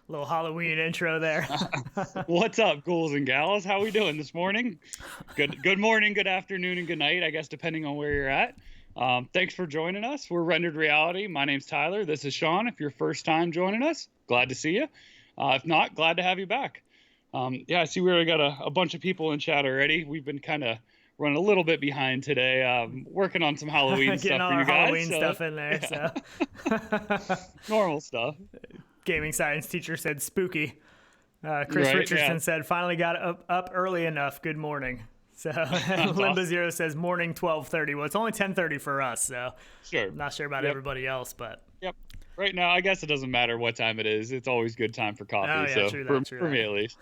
Little Halloween intro there. What's up, ghouls and gals? How we doing this morning? Good morning, good afternoon, and good night, I guess, depending on where you're at. Thanks for joining us. We're Rendered Reality. My name's Tyler. This is Sean. If you're first time joining us, glad to see you. If not, glad to have you back. I see we already got a bunch of people in chat already. We've been kind of running a little bit behind today, working on some Halloween stuff for you guys. Halloween stuff in there, yeah. So normal stuff. Gaming science teacher said spooky. Chris Richardson said finally got up early enough. Good morning. So Limbo Zero says morning 12:30. Well, it's only 10:30 for us, so sure. I'm not sure about everybody else, but right now I guess it doesn't matter what time it is. It's always good time for coffee. For me at least.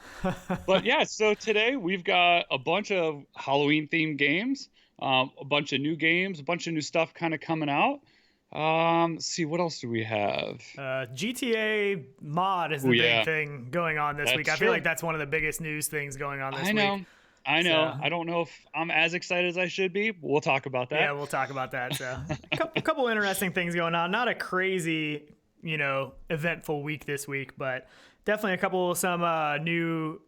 But yeah, so today we've got a bunch of Halloween themed games, a bunch of new games, a bunch of new stuff kind of coming out. Let's see, what else do we have? GTA mod is the big thing going on this week. I feel like that's one of the biggest news things going on this week. I know. So, I don't know if I'm as excited as I should be, but we'll talk about that. Yeah, we'll talk about that. So a couple interesting things going on. Not a crazy, eventful week this week, but definitely some new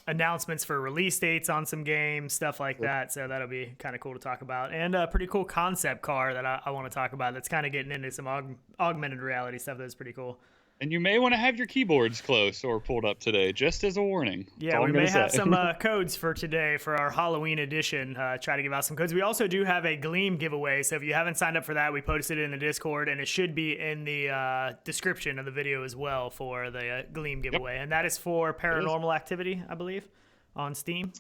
announcements for release dates on some games, stuff like that. So that'll be kind of cool to talk about. And a pretty cool concept car that I want to talk about that's kind of getting into some augmented reality stuff that's pretty cool. And you may want to have your keyboards close or pulled up today, just as a warning. Yeah, we may have some codes for today for our Halloween edition. Try to give out some codes. We also do have a Gleam giveaway, so if you haven't signed up for that, we posted it in the Discord, and it should be in the description of the video as well for the Gleam giveaway. And that is for Paranormal Activity, I believe, on Steam.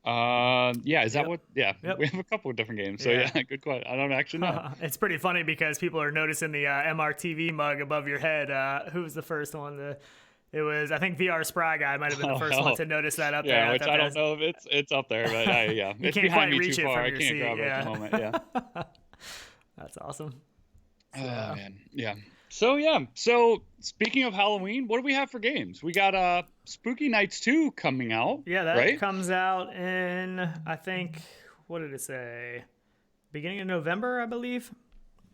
Is that what? Yeah, we have a couple of different games. So good question. I don't actually know. It's pretty funny because people are noticing the MRTV mug above your head. Who was the first one? It was, I think, VR Spry Guy might have been the first one to notice that up there. Yeah, which I don't know if it's up there, but you it's can't behind quite me reach too it far. from I your can't seat. grab it at the moment. Yeah. That's awesome. Oh man, yeah. So speaking of Halloween, what do we have for games? We got Spooky Nights 2 coming out. Yeah, that right? comes out in, I think, what did it say? Beginning of November, I believe.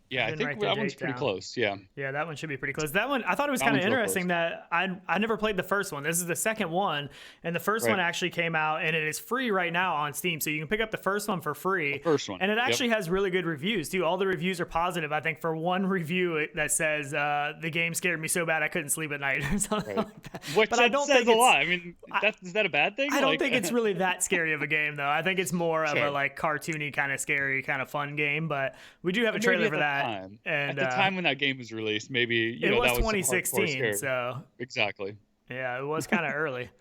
Yeah, I think that one's pretty close. Yeah, that one should be pretty close. That one, I thought it was kind of interesting that I never played the first one. This is the second one, and the first one actually came out, and it is free right now on Steam. So you can pick up the first one for free. The first one. And it actually has really good reviews, too. All the reviews are positive. I think for one review that says, the game scared me so bad I couldn't sleep at night or something like that. Which but I don't says think a lot. I mean, is that a bad thing? I don't think it's really that scary of a game, though. I think it's more of a cartoony, kind of scary, kind of fun game. But we do have a trailer for that. And at the time when that game was released, maybe it was that was 2016, so exactly. Yeah, it was kind of early.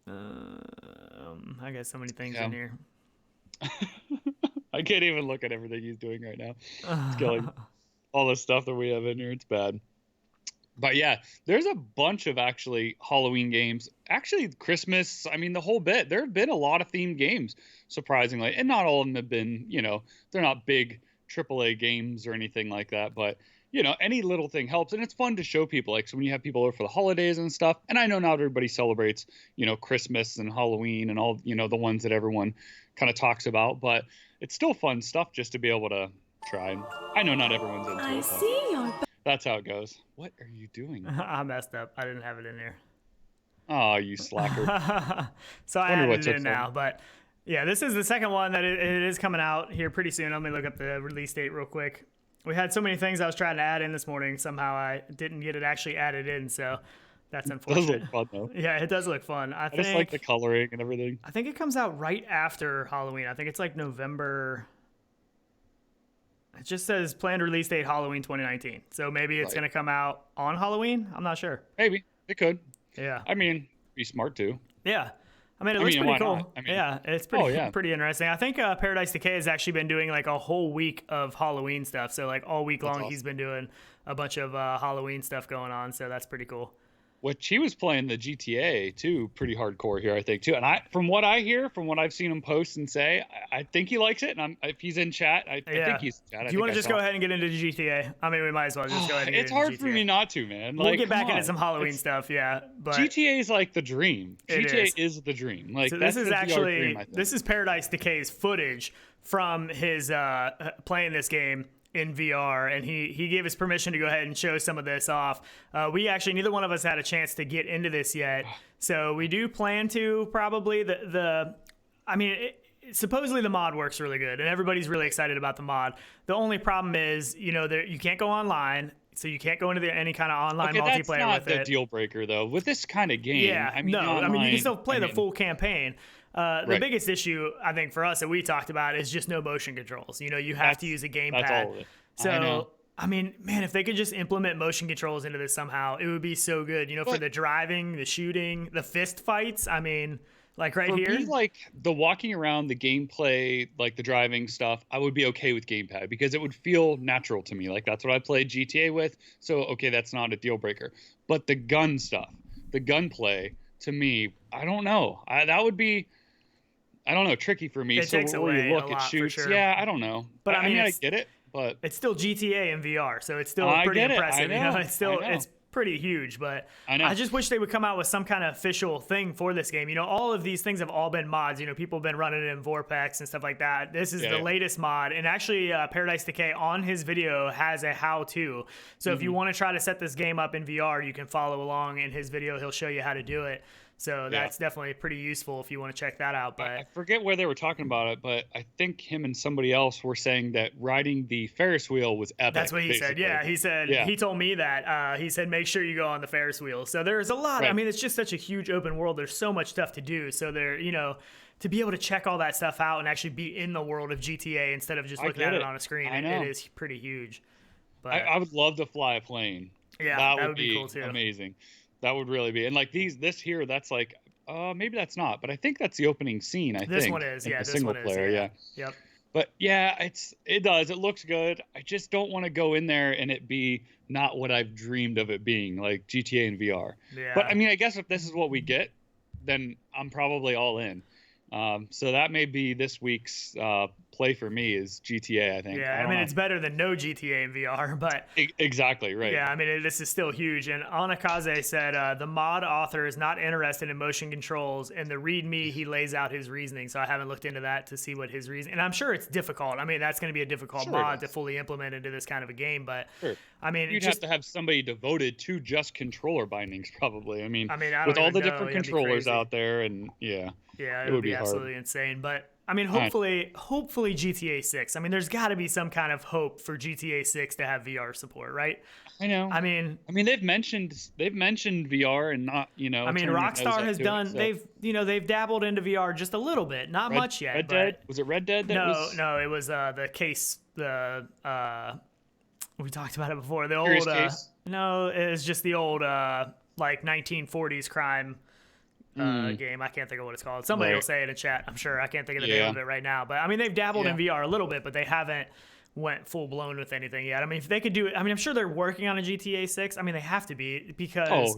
I got so many things in here. I can't even look at everything he's doing right now. It's killing all the stuff that we have in here. It's bad. But yeah, there's a bunch of actually Halloween games. Actually, Christmas, I mean, the whole bit. There have been a lot of themed games, surprisingly. And not all of them have been, they're not big AAA games or anything like that, but any little thing helps, and it's fun to show people. Like, so when you have people over for the holidays and stuff, and I know not everybody celebrates Christmas and Halloween and all the ones that everyone kind of talks about, but it's still fun stuff just to be able to try. I know not everyone's into it. I see your that's how it goes. What are you doing? I messed up. I didn't have it in there. Oh, you slacker. So I added it in now, but yeah, this is the second one that it is coming out here pretty soon. Let me look up the release date real quick. We had so many things I was trying to add in this morning. Somehow I didn't get it actually added in, so that's unfortunate. It does look fun, though. Yeah, it does look fun. I just like the coloring and everything. I think it comes out right after Halloween. I think it's like November. It just says planned release date Halloween 2019. So maybe it's going to come out on Halloween. I'm not sure. Maybe. It could. Yeah. I mean, be smart, too. Yeah. I mean, it looks pretty cool. It's pretty interesting. I think Paradise Decay has actually been doing like a whole week of Halloween stuff. So like all week long, he's been doing a bunch of Halloween stuff going on. So that's pretty cool. Which he was playing the GTA too, pretty hardcore here, I think too. And from what I hear, from what I've seen him post and say, I think he likes it. And if he's in chat, I think he's in chat. Do you want to just go ahead and get into GTA? I mean, we might as well just go ahead and get into GTA. It's hard for me not to, man. We'll get back into some Halloween stuff, but GTA is like the dream. GTA is the dream. Like, so this is actually this is Paradise Decay's footage from his playing this game. in VR, and he gave us permission to go ahead and show some of this off. We actually, neither one of us had a chance to get into this yet, so we do plan to probably. Supposedly the mod works really good, and everybody's really excited about the mod. The only problem is, you can't go online, so you can't go into any kind of online multiplayer with it. That's not the deal breaker, though. With this kind of game, yeah, you can still play the full campaign. The biggest issue, I think, for us that we talked about is just no motion controls. You have to use a gamepad. That's all of it. So, man, if they could just implement motion controls into this somehow, it would be so good. For the driving, the shooting, the fist fights. Like right here? Me, like the walking around, the gameplay, like the driving stuff, I would be okay with gamepad because it would feel natural to me. Like that's what I played GTA with. So, okay, that's not a deal breaker. But the gun stuff, the gunplay, to me, I don't know. That would be, I don't know, tricky for me. It takes away you look a lot, at shoots. for sure. Yeah, I don't know. But I get it. But it's still GTA in VR, so it's still pretty impressive. It's pretty huge, but I just wish they would come out with some kind of official thing for this game. All of these things have all been mods. People have been running it in Vorpex and stuff like that. This is the latest mod, and actually Paradise Decay on his video has a how-to. So if you want to try to set this game up in VR, you can follow along in his video. He'll show you how to do it. So that's definitely pretty useful if you want to check that out. But I forget where they were talking about it, but I think him and somebody else were saying that riding the Ferris wheel was epic. That's what he said. Yeah, he said he told me that. He said make sure you go on the Ferris wheel. So there's a lot. Right. It's just such a huge open world. There's so much stuff to do. So there, to be able to check all that stuff out and actually be in the world of GTA instead of just looking at it on a screen, it is pretty huge. But I would love to fly a plane. Yeah, that would be cool too. Amazing. That would really be. And like this here, that's like, maybe that's not, but I think that's the opening scene. This one is, yeah. This one is, yeah. Yep. But yeah, it does. It looks good. I just don't want to go in there and it be not what I've dreamed of it being, like GTA and VR. Yeah. But I guess if this is what we get, then I'm probably all in. So that may be this week's play for me is GTA, I think. Yeah, it's better than no GTA in VR, but... Exactly, right. Yeah, this is still huge. And Anakaze said, the mod author is not interested in motion controls. In the README, he lays out his reasoning. So I haven't looked into that to see what his reason... And I'm sure it's difficult. That's going to be a difficult mod to fully implement into this kind of a game, but... Sure. You'd have to have somebody devoted to just controller bindings, probably. With all the different controllers out there, and yeah, it would be absolutely insane. But hopefully GTA 6. There's got to be some kind of hope for GTA 6 to have VR support, right? I know. They've mentioned VR and not, Rockstar has done. They've dabbled into VR just a little bit, not much yet. Red Dead? Was it Red Dead? No, it was the case. We talked about it before. The old case? No, it was just the old like 1940s crime game. I can't think of what it's called. Somebody will say it in chat. I'm sure. I can't think of the name of it right now. But they've dabbled in VR a little bit, but they haven't went full blown with anything yet. If they could do it, I'm sure they're working on a GTA 6. They have to be because.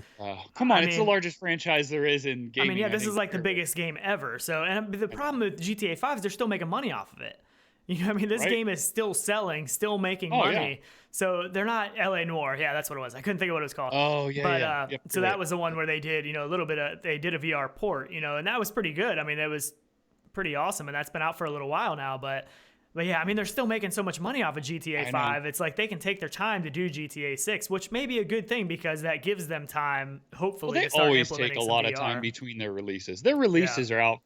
Come on! It's the largest franchise there is in gaming. This is like the biggest game ever. So, and the problem with GTA 5 is they're still making money off of it. This game is still selling, still making money. Yeah. So they're not LA Noire. Yeah, that's what it was. I couldn't think of what it was called. Oh, yeah. But so that was the one where they did, a little bit of, they did a VR port, and that was pretty good. It was pretty awesome, and that's been out for a little while now. But yeah, they're still making so much money off of GTA 5. It's like they can take their time to do GTA 6, which may be a good thing because that gives them time, hopefully, to start implementing some VR. They always take a lot of time between their releases. Their releases are out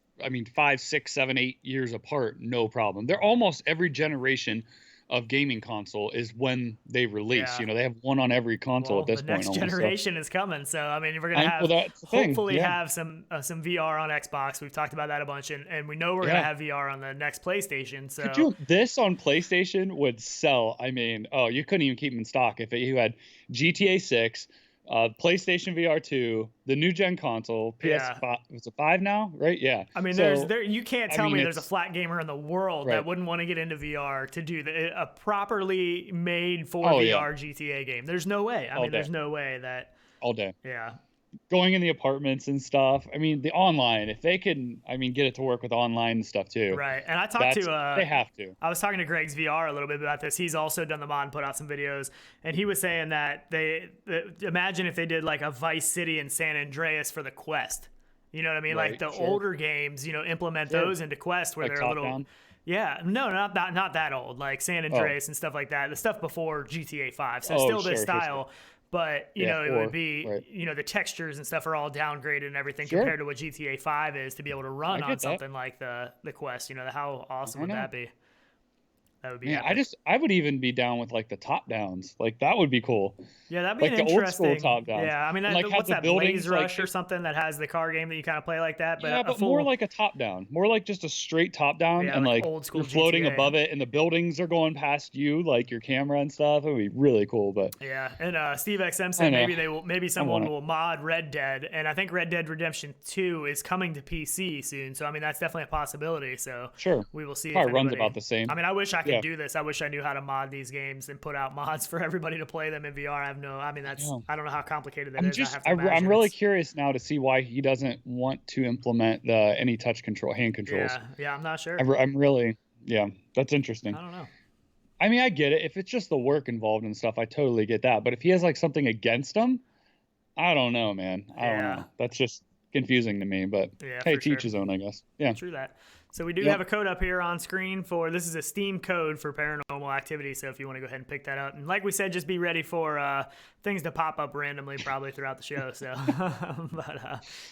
5, 6, 7, 8 years apart, no problem. They're almost every generation of gaming console is when they release. They have one on every console at this point. The next generation is coming, so we're gonna have hopefully have some VR on Xbox. We've talked about that a bunch, and we know we're gonna have VR on the next PlayStation. So this on PlayStation would sell. You couldn't even keep them in stock if you had GTA 6. PlayStation VR 2, the new gen console, PS5. It's a 5 now, right? Yeah. You can't tell me there's a flat gamer in the world that wouldn't want to get into VR to do a properly made for VR GTA game. There's no way. There's no way that all day. Yeah. Going in the apartments and stuff. The online, if they can, get it to work with online and stuff too. Right. And I talked to they have to. I was talking to Greg's VR a little bit about this. He's also done the mod and put out some videos, and he was saying that imagine if they did like a Vice City and San Andreas for the Quest. You know what I mean? Right, like the older games, implement those into Quest where they're a little. Yeah, no, not that old. Like San Andreas and stuff like that. The stuff before GTA 5. So still this style, but you know, it would be you know, the textures and stuff are all downgraded and everything compared to what GTA 5 is to be able to run on something like the Quest. You know, how awesome would that be? That would be. Yeah, I would even be down with like the top downs. Like that would be cool. Yeah, that'd be like an the interesting. old school top downs. Yeah, I mean, like what's that Blaze Rush like, or something that has the car game that you kind of play like that? But yeah, but more like a top down, more like just a straight top down, and like old school you're floating GTA. above it, and the buildings are going past you, like your camera and stuff. It would be really cool. But yeah, and Steve XM said maybe someone will mod Red Dead, and I think Red Dead Redemption 2 is coming to PC soon. So I mean, that's definitely a possibility. So sure, we will see. Probably runs about the same. I mean, I wish I could do this. I wish I knew how to mod these games and put out mods for everybody to play them in VR. I don't know how complicated that is. I'm really curious now to see why he doesn't want to implement any touch control, hand controls. Yeah, I'm not sure. I'm really, that's interesting. I don't know. I mean, I get it. If it's just the work involved and stuff, I totally get that. But if he has like something against him, I don't know, man. I don't know. That's just confusing to me. But hey, teach his own, I guess. Yeah. True that. So we do have a code up here on screen this is a Steam code for Paranormal Activity. So if you want to go ahead and pick that up, and like we said, just be ready for things to pop up randomly, probably throughout the show. So,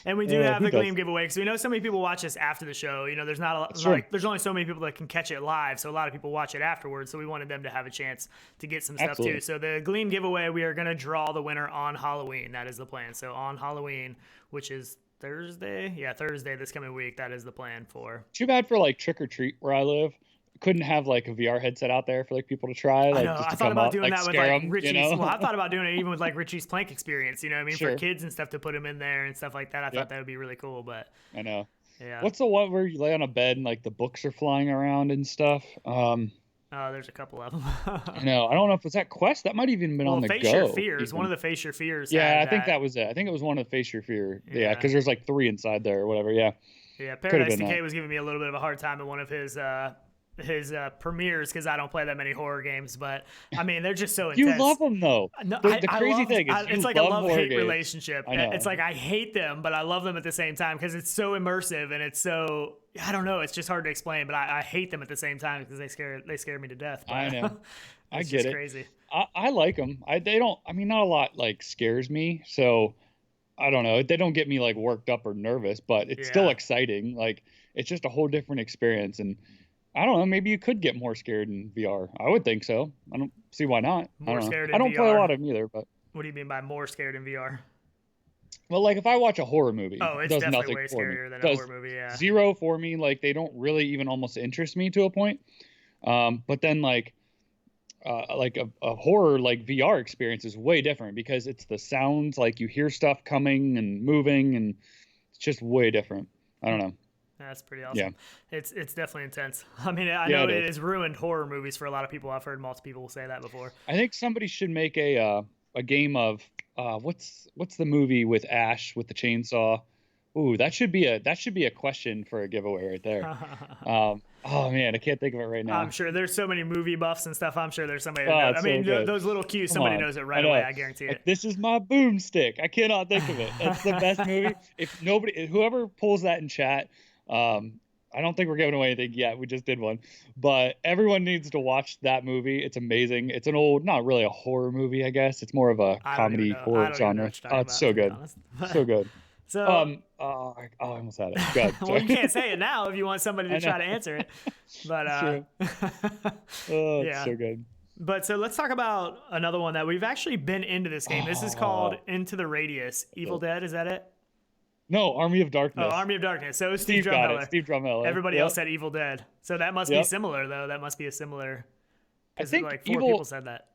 and we do have the Gleam giveaway because we know so many people watch this after the show. You know, there's not a lot, there's only so many people that can catch it live, so a lot of people watch it afterwards. So we wanted them to have a chance to get some stuff too. So the Gleam giveaway, we are going to draw the winner on Halloween. That is the plan. So on Halloween, which is Thursday this coming week, that is the plan for. Too bad for like trick or treat where I live. Couldn't have like a VR headset out there for like people to try. Like, I thought about doing that with like Richie's. Well, I thought about doing it even with like Richie's Plank experience. You know what I mean? For kids and stuff to put them in there and stuff like that. I thought that would be really cool. But I know. Yeah. What's the one where you lay on a bed and like the books are flying around and stuff? There's a couple of them. I know. I don't know if it's that Quest. That might have even been on the Face go. Your Fears. One of the Face Your Fears. Yeah, I think that was it. I think it was one of the Face Your Fear. Yeah, because there's like 3 inside there or whatever. Yeah. Yeah, Paradise Decay was giving me a little bit of a hard time in one of his premieres because I don't play that many horror games, but I mean they're just so intense. You love them though. No, the crazy thing is it's like a love-hate relationship. I know. It's like I hate them, but I love them at the same time because it's so immersive and it's so, I don't know, it's just hard to explain, but I hate them at the same time because they scare me to death. But I know. I get it. Crazy. I like them. Not a lot like scares me, so I don't know. They don't get me like worked up or nervous, but it's still exciting. Like it's just a whole different experience, and I don't know. Maybe you could get more scared in VR. I would think so. I don't see why not. More scared in VR. I don't play a lot of them either, but. What do you mean by more scared in VR? Well, like if I watch a horror movie, it's does definitely nothing way for scarier me. than a horror movie. Yeah. Zero for me. Like they don't really even almost interest me to a point. But then like a horror like VR experience is way different because it's the sounds, like you hear stuff coming and moving, and it's just way different. I don't know. That's pretty awesome. Yeah. It's definitely intense. I mean, I know it has ruined horror movies for a lot of people. I've heard multiple people say that before. I think somebody should make a game of what's the movie with Ash with the chainsaw? Ooh, that should be a question for a giveaway right there. Oh man, I can't think of it right now. I'm sure there's so many movie buffs and stuff. I'm sure there's somebody that knows. I mean, those little cues, somebody knows it right away. I guarantee it. Like, this is my boomstick. I cannot think of it. That's the best movie. Whoever pulls that in chat, I don't think we're giving away anything yet. We just did one, but everyone needs to watch that movie. It's amazing. It's an old, not really a horror movie, I guess. It's more of a comedy horror genre. Oh, it's so good. So good. So, I almost had it. Good. Well, you can't say it now if you want somebody to try to answer it. But it's so good. But so let's talk about another one that we've actually been into this game. This is called Into the Radius. Evil Dead, is that it? No, Army of Darkness. Oh, Army of Darkness. So Steve Drumheller. Got it. Steve Drumheller. Everybody else said Evil Dead. So that must be similar, though. That must be a similar. I think like 4 people said that.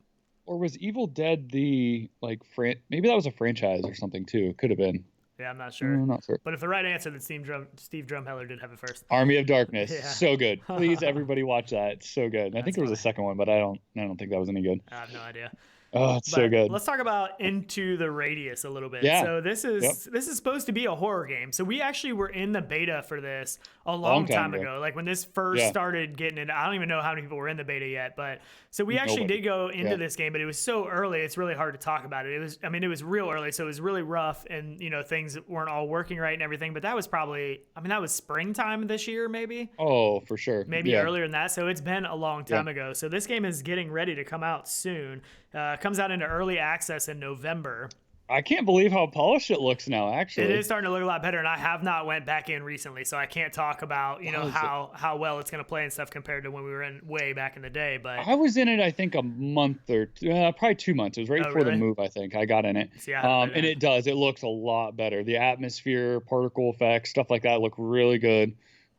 Or was Evil Dead the maybe that was a franchise or something too? Could have been. Yeah, I'm not sure. I'm not sure. But if the right answer, then Steve Drumheller did have it first. Army of Darkness. Yeah. So good. Please, everybody watch that. It's so good. I think there was a second one, but I don't think that was any good. I have no idea. Oh, it's so But good. let's talk about Into the Radius a little bit. Yeah. So this Yep. is supposed to be a horror game. So we actually were in the beta for this a Long long time time ago. ago. Like when this first Yeah. started getting it, I don't even know how many people were in the beta yet. But so we actually Nobody. did go into Yeah. this game, but it was so early, it's really hard to talk about it. It was real early, so it was really rough, and things weren't all working right and everything. But that was probably, that was springtime this year, maybe. Oh, for sure. Maybe Yeah. earlier than that. So it's been a long time ago. So this game is getting ready to come out soon. Comes out into early access in November. I can't believe how polished it looks now, actually. It is starting to look a lot better, and I have not went back in recently, so I can't talk about how well it's going to play and stuff compared to when we were in way back in the day. But I was in it, I think, a month or probably 2 months. It was right before the move, I think. I got in it. See, and it looks a lot better. The atmosphere, particle effects, stuff like that look really good.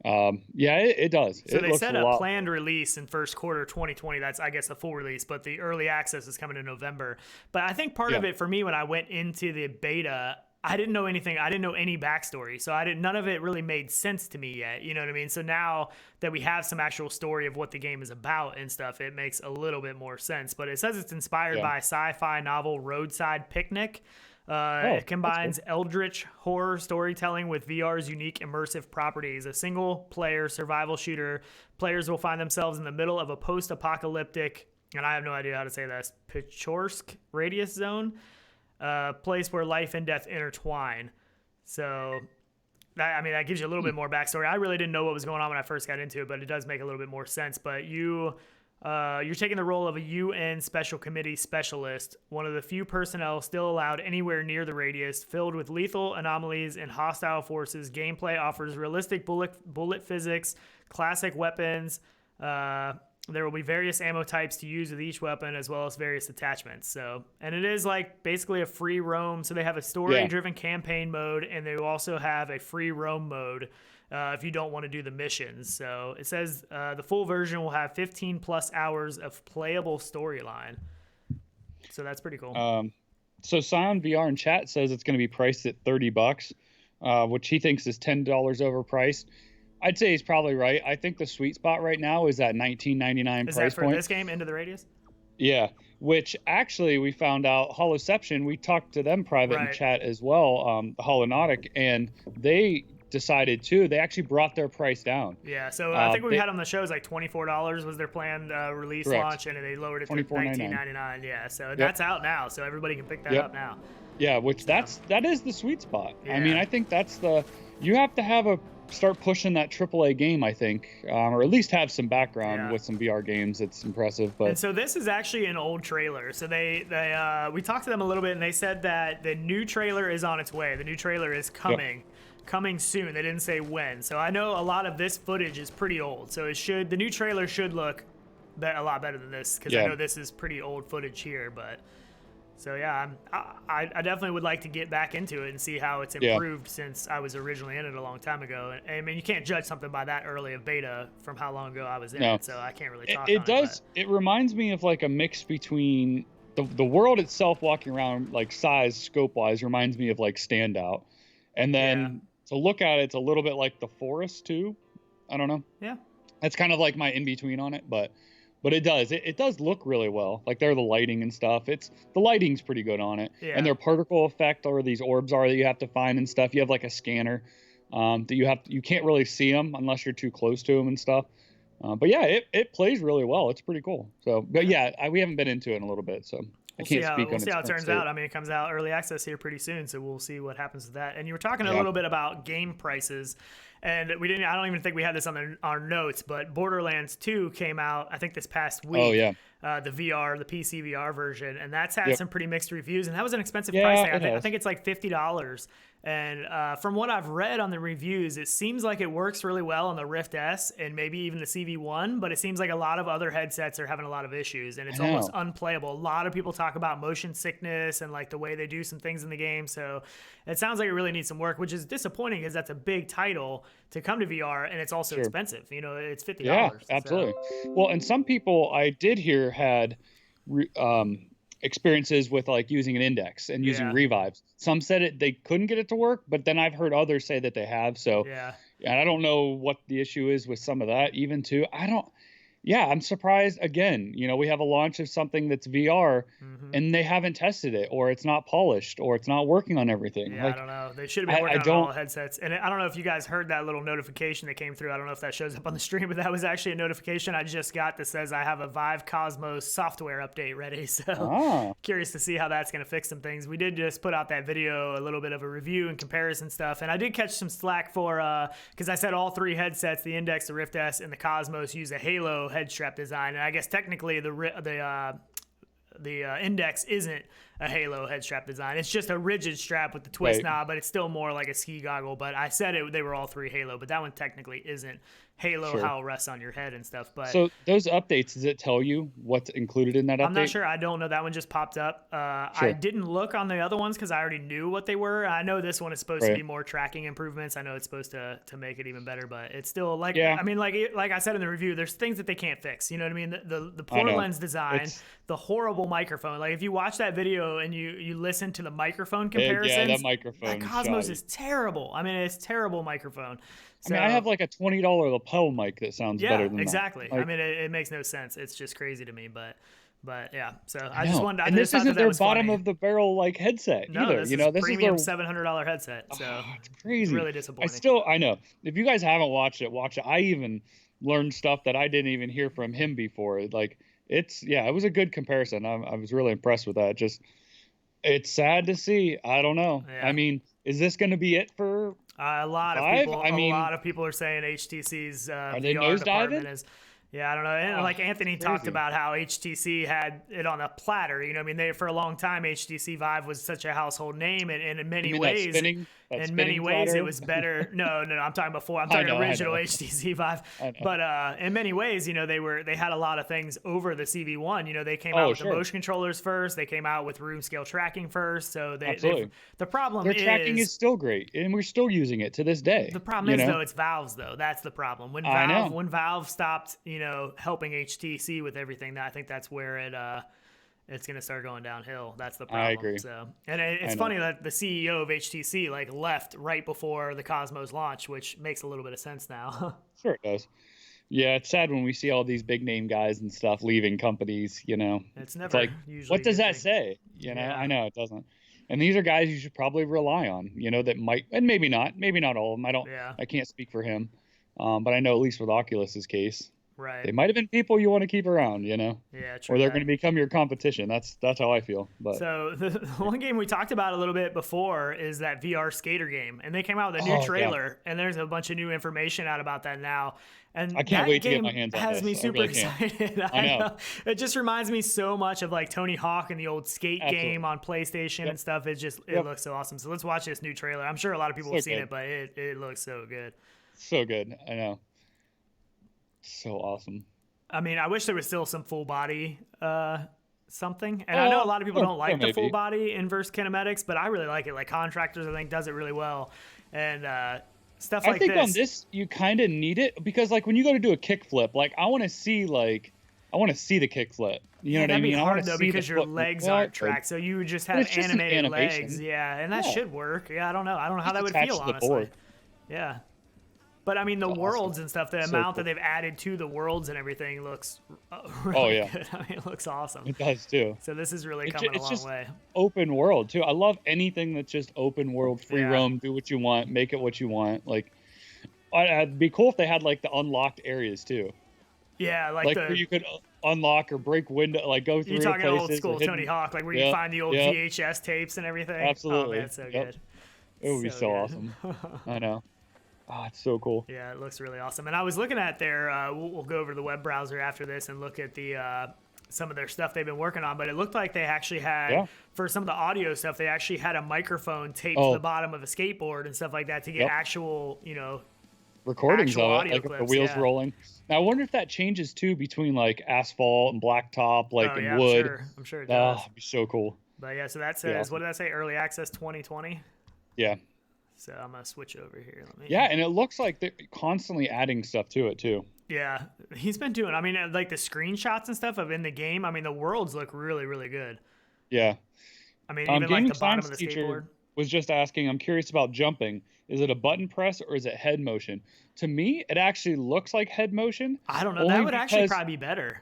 It does. So they said a planned release in first quarter 2020. That's, I guess, the full release, but the early access is coming in November. But I think part of it for me, when I went into the beta, I didn't know anything. I didn't know any backstory. So none of it really made sense to me yet. You know what I mean? So now that we have some actual story of what the game is about and stuff, it makes a little bit more sense. But it says it's inspired by sci-fi novel Roadside Picnic. It combines eldritch horror storytelling with VR's unique immersive properties. A single-player survival shooter. Players will find themselves in the middle of a post-apocalyptic, and I have no idea how to say this, Pechorsk radius zone, place where life and death intertwine. So, that gives you a little bit more backstory. I really didn't know what was going on when I first got into it, but it does make a little bit more sense. But you're taking the role of a UN Special Committee specialist, one of the few personnel still allowed anywhere near the radius, filled with lethal anomalies and hostile forces. Gameplay offers realistic bullet physics, classic weapons. There will be various ammo types to use with each weapon, as well as various attachments. So, and it is like basically a free roam. So they have a story-driven campaign mode, and they also have a free roam mode if you don't want to do the missions. So it says the full version will have 15 plus hours of playable storyline. So that's pretty cool. So Sound VR in chat says it's going to be priced at $30, which he thinks is $10 overpriced. I'd say he's probably right. I think the sweet spot right now is at $19.99 price point. Is that for this game, Into the Radius? Yeah, which actually we found out, Holoception, we talked to them private in chat as well, Holonautic, and they decided too, they actually brought their price down. Yeah, so I think we had on the show is like $24 was their planned release launch, and they lowered it to $19.99. Yeah, so that's out now, so everybody can pick that up now. Yeah, which that is the sweet spot. Yeah. I mean, I think that's you have to have start pushing that AAA game, I think, or at least have some background with some VR games. It's impressive. But and so this is actually an old trailer. So we talked to them a little bit, and they said that the new trailer is on its way. The new trailer is coming soon. They didn't say when. So I know a lot of this footage is pretty old. So the new trailer should look a lot better than this, because I know this is pretty old footage here, but. So yeah, I definitely would like to get back into it and see how it's improved since I was originally in it a long time ago. And I mean, you can't judge something by that early of beta from how long ago I was in it, so I can't really talk on it. It reminds me of like a mix between the world itself, walking around, like size, scope-wise, reminds me of like Standout. And then to look at it, it's a little bit like The Forest too. I don't know. Yeah. That's kind of like my in-between on it, but it does look really well. Like the lighting and stuff. The lighting's pretty good on it. Yeah. And their particle effect, or these orbs that you have to find and stuff. You have like a scanner that you can't really see them unless you're too close to them and stuff. But yeah, it plays really well. It's pretty cool. So, but we haven't been into it in a little bit, so we'll see how it turns out. I mean, it comes out early access here pretty soon, so we'll see what happens with that. And you were talking a little bit about game prices. And I don't even think we had this on our notes, but Borderlands 2 came out, I think, this past week. Oh, yeah. The PC VR version, and that's had some pretty mixed reviews, and that was an expensive price tag. I think it's like $50. And from what I've read on the reviews, it seems like it works really well on the Rift S and maybe even the CV1, but it seems like a lot of other headsets are having a lot of issues, and it's almost unplayable. A lot of people talk about motion sickness and like the way they do some things in the game, so it sounds like it really needs some work, which is disappointing because that's a big title to come to VR, and it's also expensive. It's $50. Yeah, absolutely. So. Well, and some people I did hear had experiences with like using an index and using revives. Some said they couldn't get it to work, but then I've heard others say that they have. So and I don't know what the issue is with some of that even too. yeah, I'm surprised again. We have a launch of something that's VR Hmm. and they haven't tested it, or it's not polished, or it's not working on everything. Yeah, I Like, don't know. They should have been I working on all don't, headsets. And I don't know if you guys heard that little notification that came through. I don't know if that shows up on the stream, but that was actually a notification I just got that says I have a Vive Cosmos software update ready. So ah, curious to see how that's going to fix some things. We did just put out that video, a little bit of a review and comparison stuff. And I did catch some slack for, because I said all three headsets, the Index, the Rift S, and the Cosmos, use a Halo head strap design. And I guess technically the Index isn't a Halo head strap design. It's just a rigid strap with the twist right. knob, but it's still more like a ski goggle. But I said they were all three Halo, but that one technically isn't Halo, Sure. how it rests on your head and stuff. But So those updates, does it tell you what's included in that update? I'm not sure. I don't know. That one just popped up. I Sure. didn't look on the other ones because I already knew what they were. I know this one is supposed to Right. be more tracking improvements. I know it's supposed to make it even better, but it's still like, Yeah. I mean, like I said in the review, there's things that they can't fix. You know what I mean? The I poor know. lens design, the horrible microphone. Like if you watch that video and you listen to the microphone comparisons, Yeah, that microphone. that Cosmos shot. is terrible. I mean, it's terrible microphone. So, I mean, I have like a $20 lapel mic that sounds better than exactly. that. Like, I mean, it makes no sense. It's just crazy to me, but yeah. So I no. just wanted. And I this just thought isn't that their was bottom funny. of the barrel like headset No, either. this This is is premium their $700 headset. So it's crazy. really disappointing. I know. If you guys haven't watched it, watch it. I even learned stuff that I didn't even hear from him before. Like it was a good comparison. I was really impressed with that. Just it's sad to see. I don't know. Yeah. I mean, is this going to be it for A lot of Vive? people. I mean, a lot of people are saying HTC's are they VR department nosediving? is. Yeah, I don't know. And like Anthony talked crazy. about how HTC had it on a platter. You know, I mean, for a long time, HTC Vive was such a household name, and in many You mean ways, that in many spinning ways, platter? it was better. No, I'm talking before. I'm I talking know, original HTC Vive. I know. But in many ways, you know, they had a lot of things over the CV1. You know, they came out with the motion controllers first. They came out with room scale tracking first. So the problem their tracking is still great, and we're still using it to this day. The problem is though, it's Valve's though. That's the problem. When Valve stopped, helping HTC with everything, I think that's where it's going to start going downhill. That's the problem. I agree. So, and it's funny that the CEO of HTC left right before the Cosmos launch, which makes a little bit of sense now. Sure it does. Yeah, it's sad when we see all these big name guys and stuff leaving companies. It's never like, usually. what does that say? I know it doesn't. And these are guys you should probably rely on. That might, and maybe not all of them. I can't speak for him, but I know at least with Oculus's case. Right. They might have been people you want to keep around, Yeah, true. or they're going to become your competition. That's how I feel. But so the one game we talked about a little bit before is that VRSkater game, and they came out with a new trailer, and there's a bunch of new information out about that now. And I can't wait to get my hands on this. Has me super excited. I know. It just reminds me so much of like Tony Hawk and the old skate game on PlayStation and stuff. It looks so awesome. So let's watch this new trailer. I'm sure a lot of people have seen it, but it looks so good. So good. I know. So awesome. I mean, I wish there was still some full body something. And I know a lot of people don't like the full body inverse kinematics, but I really like it. Like Contractors, I think, does it really well. And stuff like this. I think on this, you kind of need it because like when you go to do a kickflip, like I want to see the kickflip. You know what I mean? That'd be hard though because your legs aren't tracked, so you would just have animated legs. Yeah, and that should work. Yeah, I don't know how that would feel honestly. Yeah. But I mean, the worlds and stuff, the amount that they've added to the worlds and everything looks really good. I mean, it looks awesome. It does too. So this is really coming a long way. Open world too. I love anything that's just open world, free roam, do what you want, make it what you want. Like, it'd be cool if they had like the unlocked areas too. Yeah, like where you could unlock or break window, like go through. You're talking places old school Tony Hawk, like where you find the old VHS tapes and everything. Absolutely. Oh man, it's so good. It would be so awesome. I know. Oh, it's so cool. Yeah, it looks really awesome. And I was looking at their, we'll go over the web browser after this and look at the some of their stuff they've been working on. But it looked like they actually had, for some of the audio stuff, they actually had a microphone taped to the bottom of a skateboard and stuff like that to get actual, recordings of it, like clips, the wheels rolling. Now, I wonder if that changes too between like asphalt and blacktop, like and wood. I'm sure it does. It'd be so cool. But yeah, so that says, what did I say? Early access 2020? Yeah. So I'm going to switch over here. And it looks like they're constantly adding stuff to it, too. Yeah, he's been doing, I mean, like the screenshots and stuff of in the game, I mean, the worlds look really, really good. Yeah. I mean, even like the bottom of the teacher, skateboard. was just asking, I'm curious about jumping. Is it a button press or is it head motion? To me, it actually looks like head motion. I don't know. Only That would actually because probably be better.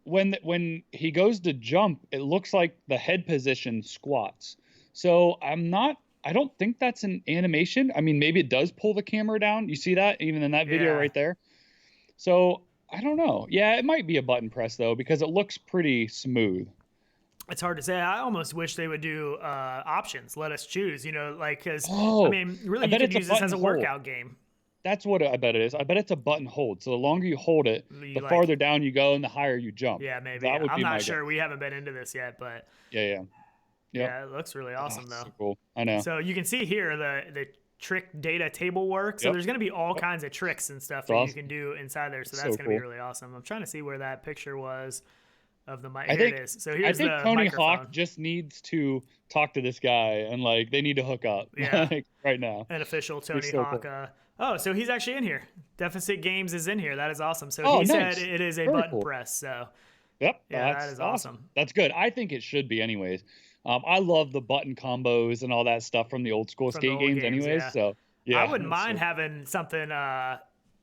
when he goes to jump, it looks like the head position squats. So I don't think that's an animation. I mean, maybe it does pull the camera down. You see that even in that video Yeah. right there? So I don't know. Yeah, it might be a button press though, because it looks pretty smooth. It's hard to say. I almost wish they would do options. Let us choose, like, because, Oh, really, I you bet could it's a use this as button a hold. workout game. That's what I bet it is. I bet it's a button hold. So the longer you hold it, the farther down you go and the higher you jump. Yeah, maybe. That would I'm be my not sure. guess. We haven't been into this yet, but Yeah. yeah, it looks really awesome, though. So cool. I know. So you can see here the trick data table work. So there's going to be all kinds of tricks and stuff that you can do inside there. So that's going to be really awesome. I'm trying to see where that picture was of the mic. Here it is. So here's the Tony microphone. Hawk just needs to talk to this guy and they need to hook up right now. An official Tony Hawk. Cool. So he's actually in here. Deficit Games is in here. That is awesome. So he said it is a button press. So yep. Yeah, that is awesome. That's good. I think it should be anyways. I love the button combos and all that stuff from the old school skate games anyways. Yeah. So yeah. I wouldn't mind having something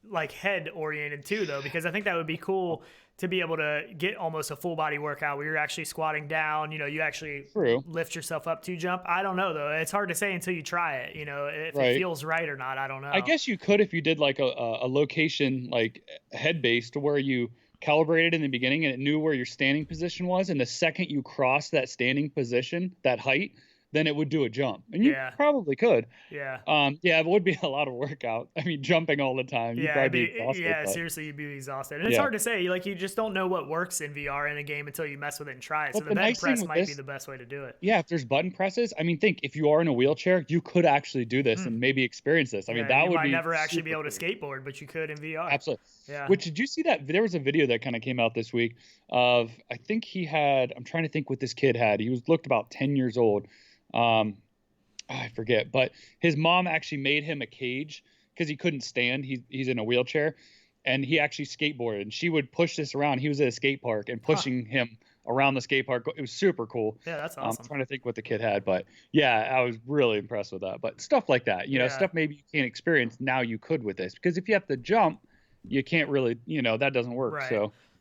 like head oriented too, though, because I think that would be cool to be able to get almost a full body workout where you're actually squatting down, you actually lift yourself up to jump. I don't know though. It's hard to say until you try it, if it feels right or not. I don't know. I guess you could if you did like a location like head base to where you calibrated in the beginning and it knew where your standing position was. And the second you cross that standing position, that height, then it would do a jump. And you probably could. Yeah. It would be a lot of workout. I mean, jumping all the time. You'd probably be exhausted. Yeah, seriously, you'd be exhausted. And it's hard to say. You just don't know what works in VR in a game until you mess with it and try it. So the button press might be the best way to do it. Yeah, if there's button presses, I mean, think if you are in a wheelchair, you could actually do this and maybe experience this. I mean, that would be. You might never actually be able to skateboard, but you could in VR. Absolutely. Yeah. Which, did you see that? There was a video that kind of came out this week of, I think he had, I'm trying to think what this kid had. He looked about 10 years old. I forget, but his mom actually made him a cage because he couldn't stand. He's in a wheelchair, and he actually skateboarded. And she would push this around. He was at a skate park and pushing him around the skate park. It was super cool. Yeah, that's awesome. I'm trying to think what the kid had, but yeah, I was really impressed with that. But stuff like that, stuff maybe you can't experience now you could with this, because if you have to jump, you can't really, that doesn't work. Right.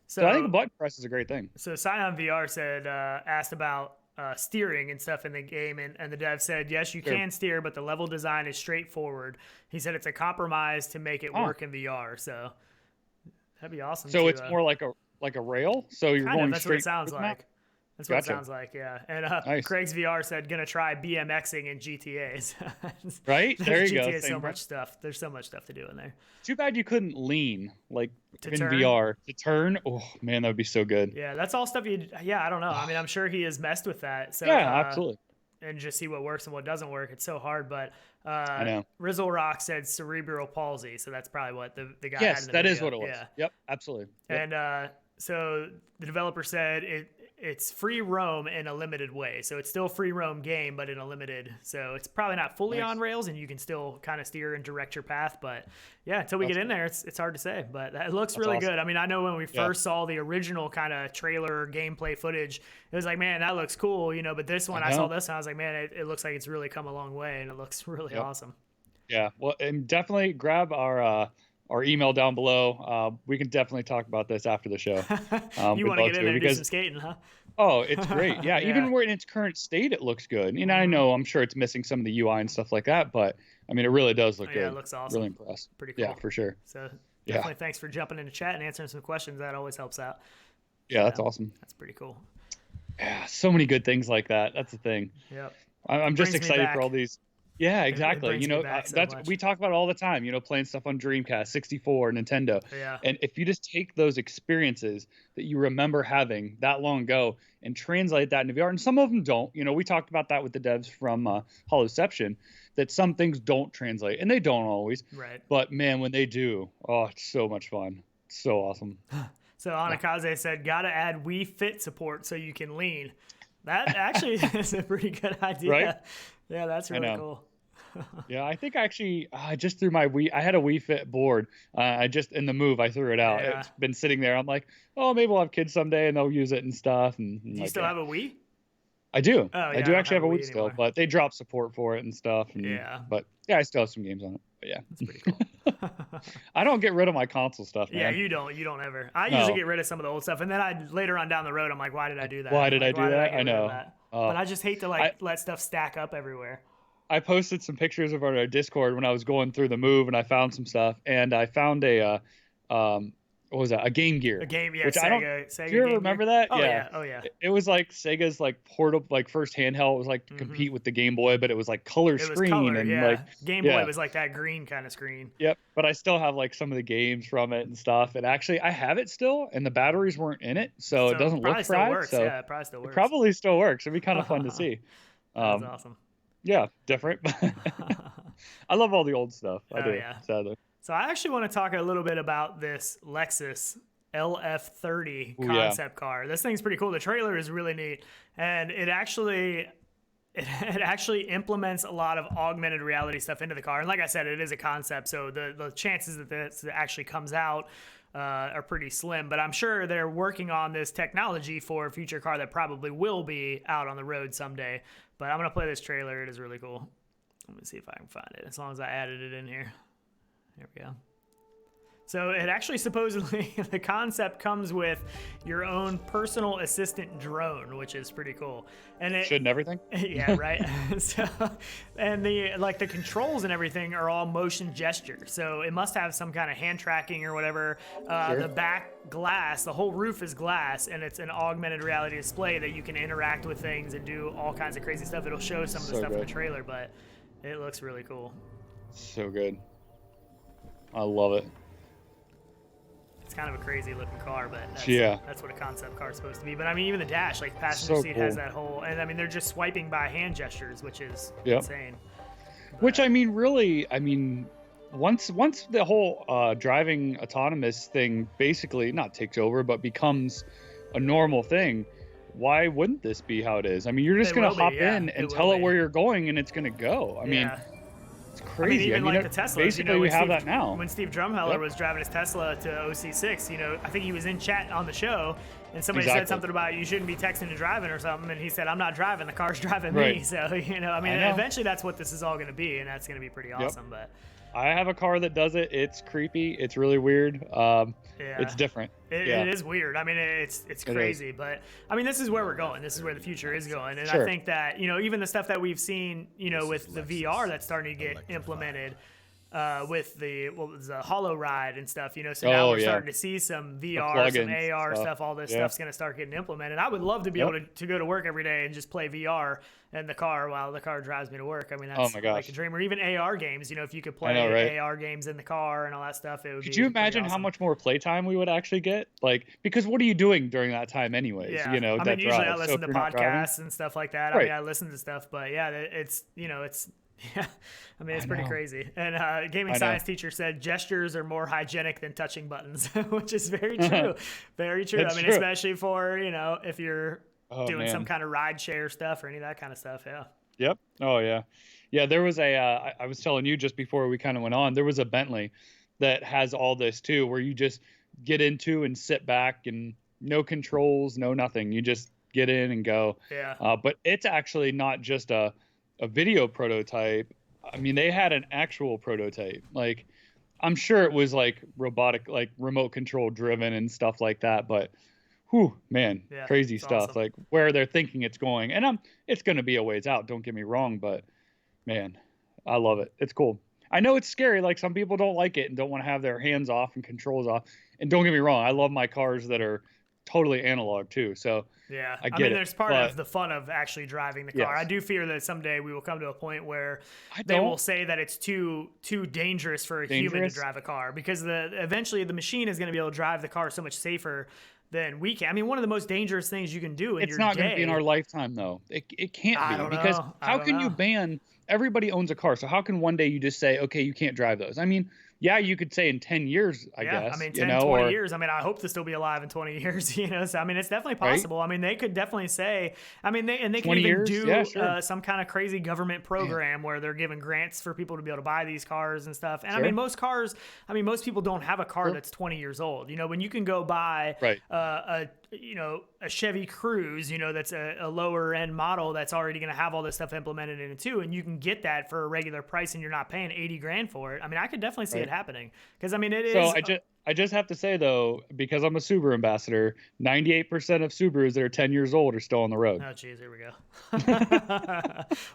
So I think a button press is a great thing. So Scion VR asked about steering and stuff in the game, and the dev said, yes, you can steer, but the level design is straightforward. He said it's a compromise to make it work in VR, so that'd be awesome. So it's more like a rail, so you're going that's straight. What it sounds like. That's what it sounds like, yeah. And nice. Craig's VR said, gonna try BMXing in GTAs. Right? There you go. GTA so much stuff. There's so much stuff to do in there. Too bad you couldn't lean, like to in turn? VR. To turn? Oh, man, that would be so good. Yeah, that's all stuff I don't know. I mean, I'm sure he has messed with that. So, yeah, absolutely. And just see what works and what doesn't work. It's so hard, but I know. Rizzle Rock said cerebral palsy, so that's probably what the guy had in the Yes, that video. is what it was. Yeah. Yep, absolutely. Yep. And so the developer said it's free roam in a limited way. So it's still a free roam game, but in a limited. So it's probably not fully on rails, and you can still kind of steer and direct your path. But yeah, until we get in there, it's hard to say. But it looks really good. I mean, I know when we first saw the original kind of trailer gameplay footage, it was like, man, that looks cool, But this one, I saw this, and I was like, man, it looks like it's really come a long way, and it looks really awesome. Yeah, well, and definitely grab our email down below. We can definitely talk about this after the show. You want to get in there and do some skating, huh? Oh, it's great. Yeah, even where in its current state, it looks good. I know, I'm sure it's missing some of the UI and stuff like that, but I mean, it really does look good. Yeah, it looks awesome. Really impressed. Pretty cool. Yeah, for sure. So definitely thanks for jumping into chat and answering some questions. That always helps out. Yeah, that's awesome. That's pretty cool. Yeah, so many good things like that. That's the thing. Yep. I'm just excited for all these. Yeah, exactly. So we talk about it all the time, playing stuff on Dreamcast, 64, Nintendo. Yeah. And if you just take those experiences that you remember having that long ago and translate that into VR, and some of them don't, we talked about that with the devs from Holoception, that some things don't translate, and they don't always. Right. But man, when they do, oh, it's so much fun. It's so awesome. So Anakaze said, gotta add Wii Fit support so you can lean. That actually is a pretty good idea. Right? Yeah, that's really cool. Yeah, I think actually I just threw my Wii. I had a Wii Fit board. In the move, I threw it out. Yeah. It's been sitting there. I'm like, oh, maybe we'll have kids someday and they'll use it and stuff. And Do you still have a Wii? I do. Oh, I yeah, do I don't actually have have a a Wii Wii still, anymore. but they dropped support for it and stuff. Yeah. But yeah, I still have some games on it. But yeah, That's pretty cool. I don't get rid of my console stuff, Yeah, man. you don't ever. I usually No. get rid of some of the old stuff, and then later on down the road, I'm like, why did I do that? Why did I Like, do why did I that? get I rid of know. that? But I just hate to I let stuff stack up everywhere. I posted some pictures of our Discord when I was going through the move, and I found some stuff, and I found what was that? A Game A Gear, game, yeah, which I don't. Sega Do you ever Game Gear. remember that? Oh Yeah. yeah, oh yeah. It was like Sega's like portable, like first handheld. It was like to Hmm. compete with the Game Boy, but it was like color It was screen color, and like, yeah. Game Boy yeah. was like that green kind of screen. Yep, but I still have like some of the games from it and stuff. And actually, I have it still, and the batteries weren't in it, so it So doesn't look probably still fried. works. So Yeah, it probably still it works. probably still works. It'd be kind of fun to see. That's Um, awesome. yeah, different. I love all the old stuff. I Oh do, yeah. sadly. So I actually want to talk a little bit about this Lexus LF30 Ooh, yeah. concept car. This thing's pretty cool. The trailer is really neat, and it actually implements a lot of augmented reality stuff into the car. And like I said, it is a concept, so the chances that this actually comes out are pretty slim. But I'm sure they're working on this technology for a future car that probably will be out on the road someday. But I'm gonna play this trailer. It is really cool. Let me see if I can find it. As long as I added it in here. There we go. So it actually supposedly, the concept comes with your own personal assistant drone, which is pretty cool. And it Shouldn't everything? yeah, right. So, and the controls and everything are all motion gesture. So it must have some kind of hand tracking or whatever. Sure. The back glass, the whole roof is glass, and it's an augmented reality display that you can interact with things and do all kinds of crazy stuff. It'll show some of the So stuff in the good. trailer, but it looks really cool. So good. I love it. It's kind of a crazy looking car, but that's what a concept car is supposed to be. But I mean, even the dash, like the passenger So seat has cool. that whole, and I mean, they're just swiping by hand gestures, which is Yep. insane. Which I mean, really, I mean, once the whole driving autonomous thing basically not takes over, but becomes a normal thing, why wouldn't this be how it is? I mean, you're just It gonna will be, hop yeah, in it and will tell it be. where you're going, and it's gonna go. I mean, Yeah. it's I mean, crazy. even like the Tesla. Basically, we have that now. When Steve Drumheller Yep. was driving his Tesla to OC6, I think he was in chat on the show, and somebody said Exactly. something about you shouldn't be texting and driving or something, and he said, "I'm not driving. The car's driving me." Right. So I mean, I know. eventually that's what this is all going to be, and that's going to be pretty awesome. But I have a car that does it. It's creepy. It's really weird. yeah. It's different. It is weird. I mean, it's crazy, but I mean, this is where we're going. This is where the future is going, and I Sure. think that even the stuff that we've seen, with the VR that's starting to get implemented. With the Hollow Ride and stuff, so now Oh, we're yeah. starting to see some VR, some plugins AR stuff. stuff. All this Yeah. stuff's going to start getting implemented. I would love to be Yep. able to go to work every day and just play VR in the car while the car drives me to work. I mean, Oh that's my like gosh. a dream. Or even AR games, if you could play know, right? AR games in the car and all that stuff, it would be. Could you pretty imagine how awesome. much more playtime we would actually get? Like, because what are you doing during that time, anyways? Yeah, You know, I that mean, usually I drive. So listen if to you're not driving- podcasts and stuff like that. I Right. mean, I listen to stuff, but yeah, it's yeah, I mean, it's I pretty know. crazy. And gaming I know. science teacher said gestures are more hygienic than touching buttons, which is very true. Very true. It's I mean, true. especially for if you're Oh, doing some man. kind of ride share stuff or any of that kind of stuff. Yeah. Yep. Oh yeah. Yeah. There was I was telling you just before we kind of went on. There was a Bentley that has all this too, where you just get into and sit back and no controls, no nothing. You just get in and go. Yeah. But it's actually not just a video prototype. I mean, they had an actual prototype. Like, I'm sure it was like robotic, like remote control driven and stuff like that. But, whew, man, Yeah, crazy it's stuff. awesome. Like where they're thinking it's going, and it's going to be a ways out. Don't get me wrong, but man, I love it. It's cool. I know it's scary. Like some people don't like it and don't want to have their hands off and controls off. And don't get me wrong, I love my cars that are totally analog too. So Yeah, I mean, get it, there's part but- of the fun of actually driving the car. Yes. I do fear that someday we will come to a point where I they don't- will say that it's too dangerous for a human to Dangerous? drive a car because eventually the machine is going to be able to drive the car so much safer than we can. I mean, one of the most dangerous things you can do in It's your not day. going to be in our lifetime though. It can't I be don't because know. I how don't can you know. ban? Everybody owns a car, so how can one day you just say, okay, you can't drive those? I mean, yeah, you could say in 10 years, I Yeah, guess. I mean, you 10, know, 20 or- years. I mean, I hope to still be alive in 20 years, So, I mean, it's definitely Right? possible. I mean, they could definitely say, I mean, they can 20 even years? do Yeah, sure. some kind of crazy government program where they're giving grants for people to be able to buy these cars and stuff. And I Sure. mean, most people don't have a car Sure. that's 20 years old. When you can go buy Right. a Chevy Cruze, that's a lower end model that's already going to have all this stuff implemented in it too. And you can get that for a regular price and you're not paying 80 grand for it. I mean, I could definitely see it happening because it so is. I just have to say though, because I'm a Subaru ambassador, 98% of Subarus that are 10 years old are still on the road. Oh, geez, here we go.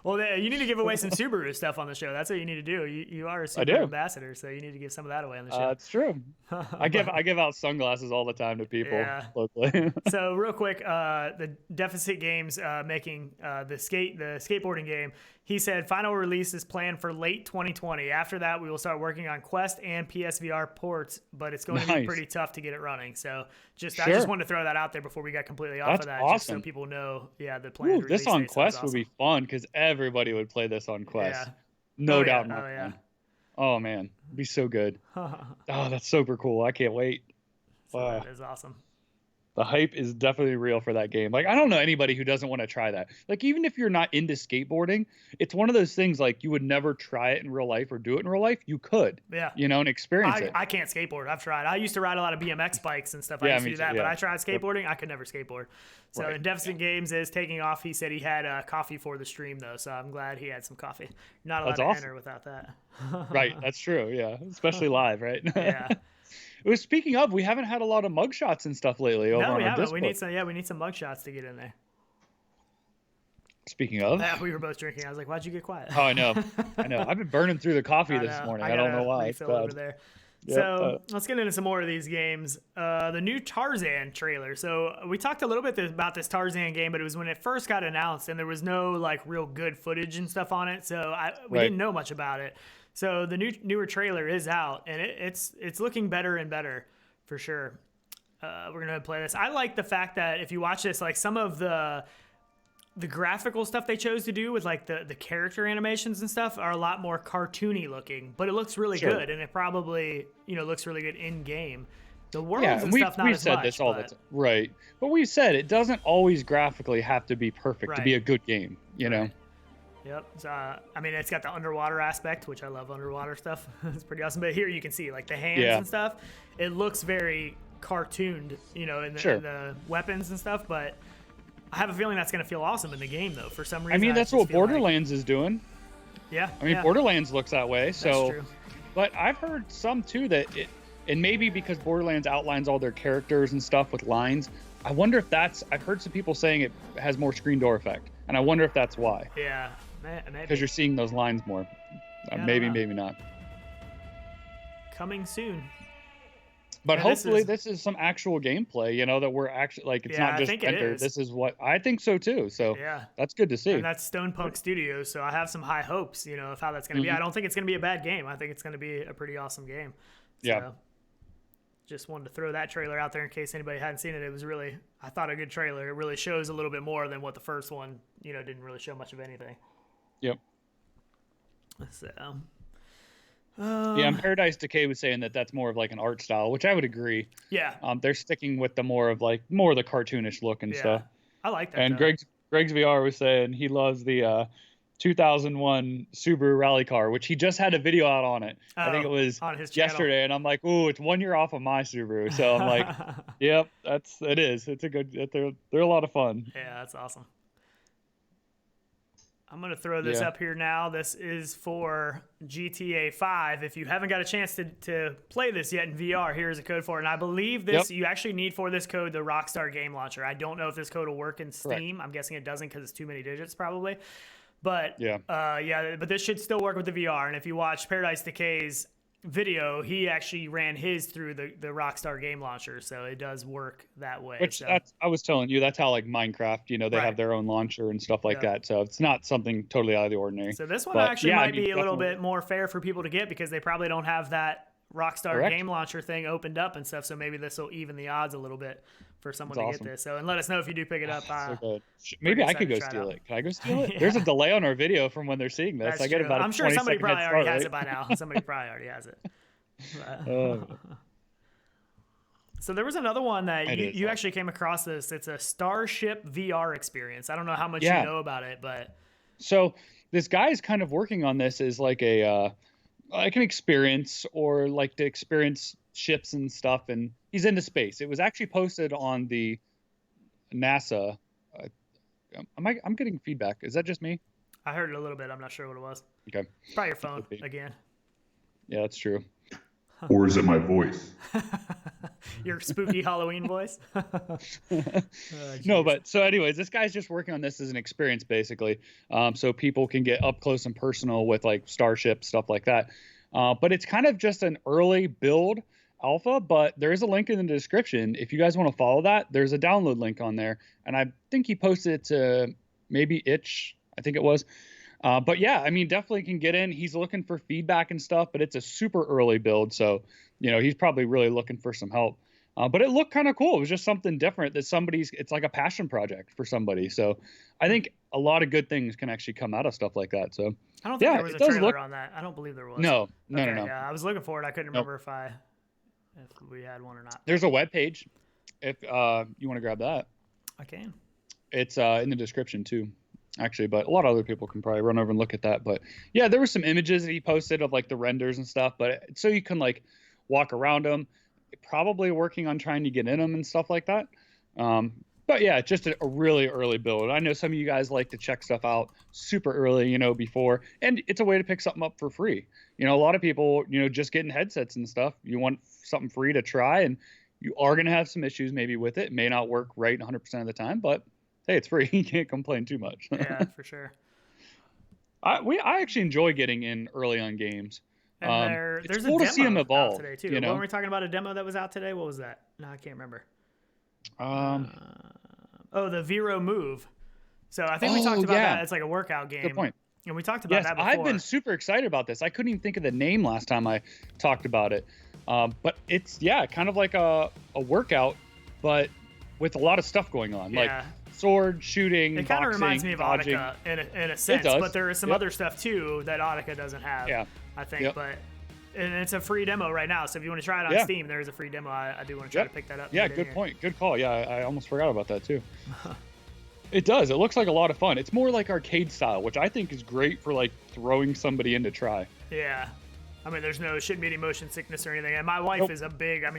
Well, you need to give away some Subaru stuff on the show. That's what you need to do. You are a Subaru ambassador, so you need to give some of that away on the show. That's true. I give out sunglasses all the time to people locally. So real quick, the Deficit Games making the skateboarding game. He said final release is planned for late 2020. After that, we will start working on Quest and PSVR ports, but it's going to be pretty tough to get it running. So I just wanted to throw that out there before we got completely off of that, just so people know, the plan. This on Quest would be fun because everybody would play this on Quest. Yeah. No doubt. Oh man, it'd be so good. Oh, that's super cool. I can't wait. So that is awesome. The hype is definitely real for that game. Like, I don't know anybody who doesn't want to try that. Like, even if you're not into skateboarding, it's one of those things like you would never try it in real life or do it in real life. You could, and experience it. I can't skateboard. I've tried. I used to ride a lot of BMX bikes and stuff. I used to do that, but I tried skateboarding. I could never skateboard. So, and Deficit Games is taking off. He said he had coffee for the stream, though, so I'm glad he had some coffee. You're not allowed to enter without that. Right, that's true, especially live, right? Yeah. Speaking of, we haven't had a lot of mugshots and stuff lately. No, we haven't. We need some mugshots to get in there. Speaking of, we were both drinking. I was like, "Why'd you get quiet?" Oh, I know. I've been burning through the coffee this morning. I don't know why. Refill over there. Yep. So let's get into some more of these games. The new Tarzan trailer. So we talked a little bit about this Tarzan game, but it was when it first got announced, and there was no like real good footage and stuff on it. So we didn't know much about it. So the newer trailer is out, and it's looking better and better for sure. We're gonna play this. I like the fact that if you watch this, like some of the graphical stuff they chose to do with like the character animations and stuff are a lot more cartoony looking, but it looks really good, and it probably looks really good in game. The worlds and stuff not as much. We've said this all the time, right? But we said it doesn't always graphically have to be perfect to be a good game, you know. Yep. So, I mean, it's got the underwater aspect, which I love underwater stuff. It's pretty awesome. But here you can see like the hands and stuff. It looks very cartooned, in the weapons and stuff. But I have a feeling that's going to feel awesome in the game, though. For some reason, I mean, that's what Borderlands is doing. Yeah. I mean, Borderlands looks that way. So, that's true. But I've heard some too that and maybe because Borderlands outlines all their characters and stuff with lines. I wonder if I've heard some people saying it has more screen door effect, and I wonder if that's why. Yeah. Because you're seeing those lines more. Maybe not. Coming soon. But hopefully this is some actual gameplay, that we're actually, like, it's not just render. This is what I think so too. So that's good to see. And that's Stone Punk Studios, so I have some high hopes, of how that's going to be. I don't think it's going to be a bad game. I think it's going to be a pretty awesome game. So, just wanted to throw that trailer out there in case anybody hadn't seen it. It was really, I thought, a good trailer. It really shows a little bit more than what the first one, didn't really show much of anything. Yep. So, and Paradise Decay was saying that that's more of like an art style, which I would agree. Yeah. They're sticking with the more of the cartoonish look and stuff. I like that. And Greg's VR was saying he loves the 2001 Subaru rally car, which he just had a video out on it. I think it was on his yesterday, and I'm like, ooh, it's 1 year off of my Subaru. So I'm like, yep, it is. It's a good. They're a lot of fun. Yeah, that's awesome. I'm going to throw this up here now. This is for GTA 5. If you haven't got a chance to play this yet in VR, here's a code for it. And I believe you actually need for this code the Rockstar game launcher. I don't know if this code will work in Steam. Correct. I'm guessing it doesn't because it's too many digits probably. But but this should still work with the VR. And if you watch Paradise Decay's video, he actually ran his through the Rockstar game launcher, so it does work that way. Which I was telling you, that's how like Minecraft, they have their own launcher and stuff like that. So it's not something totally out of the ordinary. So this one might be a little bit more fair for people to get because they probably don't have that Rockstar game launcher thing opened up and stuff. So maybe this will even the odds a little bit for someone to get this. So, and let us know if you do pick it up. So good. Maybe I could go steal it. Can I go steal it? There's a delay on our video from when they're seeing this. That's I get true. about. I'm sure somebody probably already has it by now. Somebody probably already has it. So there was another one that you actually came across this. It's a Starship VR Experience. I don't know how much you know about it, but so this guy is kind of working on this as like an experience or like to experience ships and stuff, and he's into space. It was actually posted on the NASA. I'm getting feedback. Is that just me? I heard it a little bit. I'm not sure what it was. Okay. It's probably your phone again. Yeah, that's true. Or is it my voice? Your spooky Halloween voice? No, but so anyways, this guy's just working on this as an experience, basically. So people can get up close and personal with like Starship, stuff like that. But it's kind of just an early build alpha, but there is a link in the description. If you guys want to follow that, there's a download link on there. And I think he posted it to maybe Itch, I think it was. But yeah, I mean, definitely can get in. He's looking for feedback and stuff, but it's a super early build. So, he's probably really looking for some help. But it looked kind of cool. It was just something different that it's like a passion project for somebody. So I think a lot of good things can actually come out of stuff like that. So I don't think there was a trailer on that. I don't believe there was. No. Yeah, I was looking for it. I couldn't remember if we had one or not. There's a web page if you want to grab that. I can. It's in the description too, actually, but a lot of other people can probably run over and look at that. But yeah, there were some images that he posted of like the renders and stuff, but so you can like walk around them, probably working on trying to get in them and stuff like that. But yeah, just a really early build. I know some of you guys like to check stuff out super early, before, and it's a way to pick something up for free. A lot of people, just getting headsets and stuff, you want something free to try, and you are going to have some issues maybe with it. It may not work right 100% of the time, but hey, it's free. You can't complain too much. Yeah, for sure. I actually enjoy getting in early on games. And there's cool a to see them demo evolve out today too. When we were talking about a demo that was out today, what was that? No, I can't remember. The Viro move. So I think we talked about that. It's like a workout game. Good point. And we talked about that before. I've been super excited about this. I couldn't even think of the name last time I talked about it. But it's kind of like a workout, but with a lot of stuff going on, like sword shooting. It kind of reminds me of dodging. Audica in a sense, but there is some other stuff too that Audica doesn't have. Yeah, I think. But and it's a free demo right now, so if you want to try it on Steam, there is a free demo. I do want to try to pick that up. Yeah, good point. Good call. Yeah, I almost forgot about that too. It does. It looks like a lot of fun. It's more like arcade style, which I think is great for like throwing somebody in to try. Yeah. I mean, shouldn't be any motion sickness or anything. And my wife is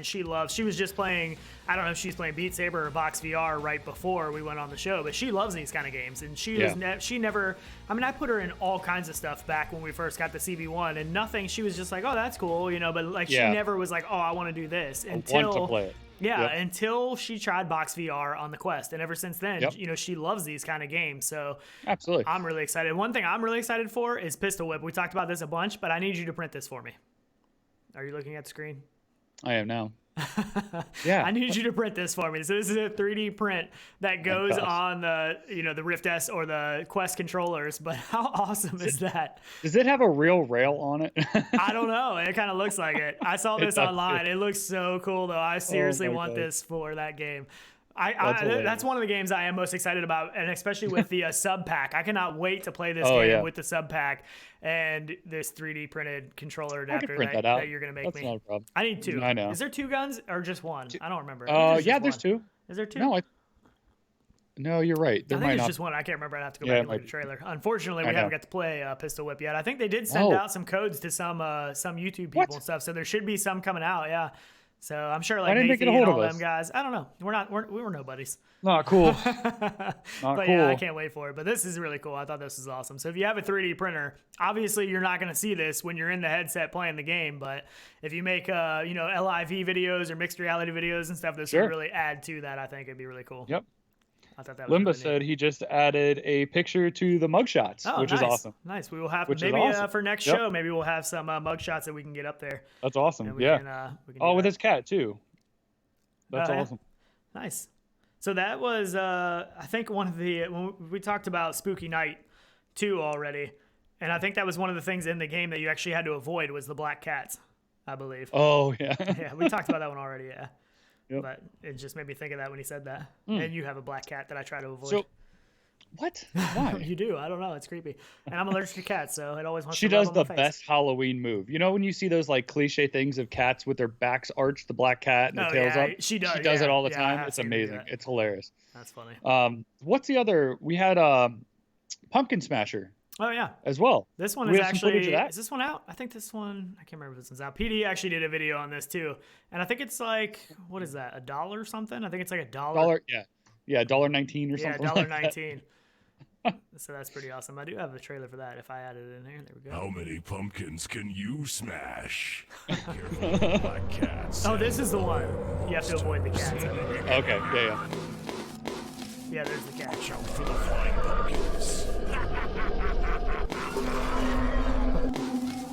she was just playing, I don't know if she's playing Beat Saber or Box VR right before we went on the show, but she loves these kind of games. And she never, I put her in all kinds of stuff back when we first got the CB1 and nothing. She was just like, oh, that's cool, but like she never was like, oh, I want to do this until. Want to play it. Yeah, until she tried Box VR on the Quest. And ever since then, she loves these kind of games. So absolutely, I'm really excited. One thing I'm really excited for is Pistol Whip. We talked about this a bunch, but I need you to print this for me. Are you looking at the screen? I am now. Yeah. I need you to print this for me. So this is a 3D print that goes on the, the Rift S or the Quest controllers. But how awesome is that? Does it have a real rail on it? I don't know. It kind of looks like it. I saw this online. It looks so cool, though. I seriously want this for that game. That's one of the games I am most excited about, and especially with the sub pack. I cannot wait to play this game with the sub pack and this 3D printed controller adapter that you're going to make me. Not a problem. I need two. I know. Is there two guns or just one? I don't remember. There's two. Is there two? No, you're right. I think it's just one. I can't remember. I'd have to go back and look at the trailer. Unfortunately, we haven't got to play Pistol Whip yet. I think they did send out some codes to some YouTube people and stuff, so there should be some coming out. Yeah. So I'm sure like Nathan and all them guys. I don't know. We were nobodies. Not cool. Yeah, I can't wait for it. But this is really cool. I thought this was awesome. So if you have a 3D printer, obviously you're not going to see this when you're in the headset playing the game. But if you make LIV videos or mixed reality videos and stuff, this would really add to that. I think it'd be really cool. Yep. I thought that was Limba said he just added a picture to the mugshots, which is awesome. Nice. We will have for next show. Maybe we'll have some mugshots that we can get up there. That's awesome. We can with his cat too. That's awesome. Yeah. Nice. So that was I think one of the when we talked about Spooky Night 2 already, and I think that was one of the things in the game that you actually had to avoid was the black cats, I believe. Oh yeah. Yeah, we talked about that one already. Yeah. Yep. But it just made me think of that when he said that. And you have a black cat that I try to avoid. So, what? Why? You do. I don't know. It's creepy. And I'm allergic to cats, so it always wants she to rub does on the my face. best Halloween move. When you see those like cliche things of cats with their backs arched, the black cat and their tails up? She does. She does it all the time. It's amazing. It's hilarious. That's funny. What's the other? We had Pumpkin Smasher. Oh, yeah. As well. This one is actually, is this one out? I think this one, I can't remember if this one's out. PD actually did a video on this too. And I think it's like, what is that? $1 or something? I think it's like $1. Yeah, $1.19 or Yeah, something. Like that. $1.19. So that's pretty awesome. I do have a trailer for that if I added it in here. There we go. How many pumpkins can you smash? Careful of the black cats. Oh, this is the one. You have to avoid the cats. Okay, yeah. Yeah, there's the cat. Watch out for the flying pumpkins.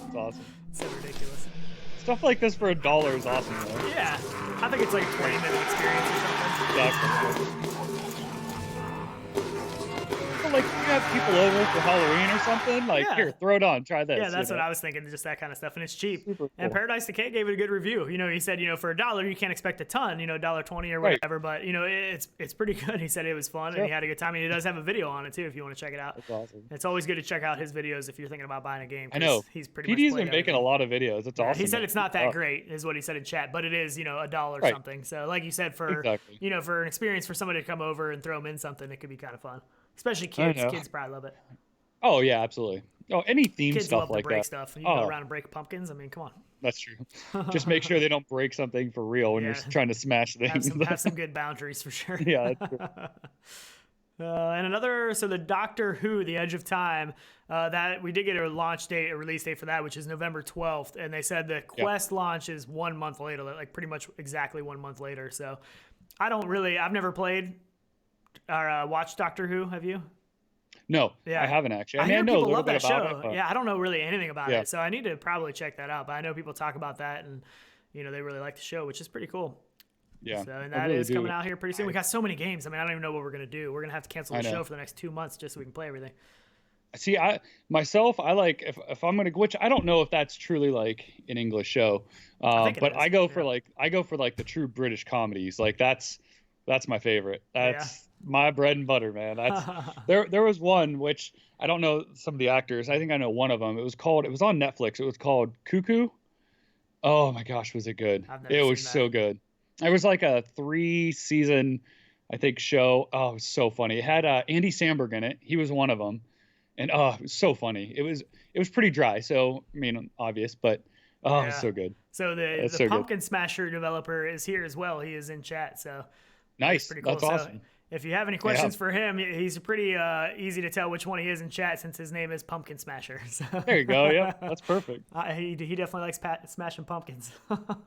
It's awesome. So ridiculous. Stuff like this for $1 is awesome, though. Yeah, I think it's like a 20-minute experience or something. Exactly. But like, you have people over for Halloween or something, like, Yeah. here, throw it on, try this. Yeah, that's you what know? I was thinking, just that kind of stuff, and it's cheap. Super And cool. Paradise Decay gave it a good review. You know, he said, you know, for $1, you can't expect a ton, you know, $1.20 or Right. whatever, but, you know, it's pretty good. He said it was fun, Sure. and he had a good time, and he does have a video on it, too, if you want to check it out. That's awesome. It's always good to check out his videos if you're thinking about buying a game. I 'cause know. He's pretty much PD's played been making a everything. lot of videos. It's Yeah, awesome. he said it's not that Oh, great, is what he said in chat, but it is, you know, $1 Right. something. So, like you said, for Exactly. you know, for an experience for somebody to come over and throw them in something, it could be kind of fun. Especially kids. know. Kids probably love it. Oh, yeah, absolutely. Oh, any theme Kids stuff love like to break that. stuff. And you go Oh. around and break pumpkins. I mean, come on. That's true. Just make sure they don't break something for real when Yeah. you're trying to smash things. Have some good boundaries for sure. Yeah, that's true. And another, so the Doctor Who, The Edge of Time, that we did get a launch date, a release date for that, which is November 12th. And they said the Quest launch is 1 month later, like pretty much exactly 1 month later. So I've never played or watched Doctor Who. Have you? No, Yeah. I haven't actually. I I mean, I hear know a people little love bit that about show. it. But Yeah, I don't know really anything about Yeah. it, so I need to probably check that out. But I know people talk about that, and you know they really like the show, which is pretty cool. yeah, So, and I that really is do. coming out here pretty soon. We got so many games. I mean, I don't even know what we're gonna do. We're gonna have to cancel I the know. show for the next 2 months just so we can play everything. See, I like if I'm gonna, which I don't know if that's truly like an English show, think it but is, I go yeah. for like the true British comedies. Like that's my favorite. That's my bread and butter, man. That's there was one which I don't know some of the actors. I think I know one of them. It was on Netflix. It was called Cuckoo. Oh my gosh, was it good? I've never It was seen so that. good. It was like a 3-season, I think, show. Oh, it was so funny. It had Andy Samberg in it. He was one of them, and oh, it was so funny. It was pretty dry. So I mean, obvious, but oh, it was Yeah. so good. So the It's so good. Pumpkin Smasher developer is here as well. He is in chat, so Nice. pretty cool. That's So awesome. if you have any questions for him, he's pretty easy to tell which one he is in chat since his name is Pumpkin Smasher. So There you go. Yeah, that's perfect. he definitely likes smashing pumpkins.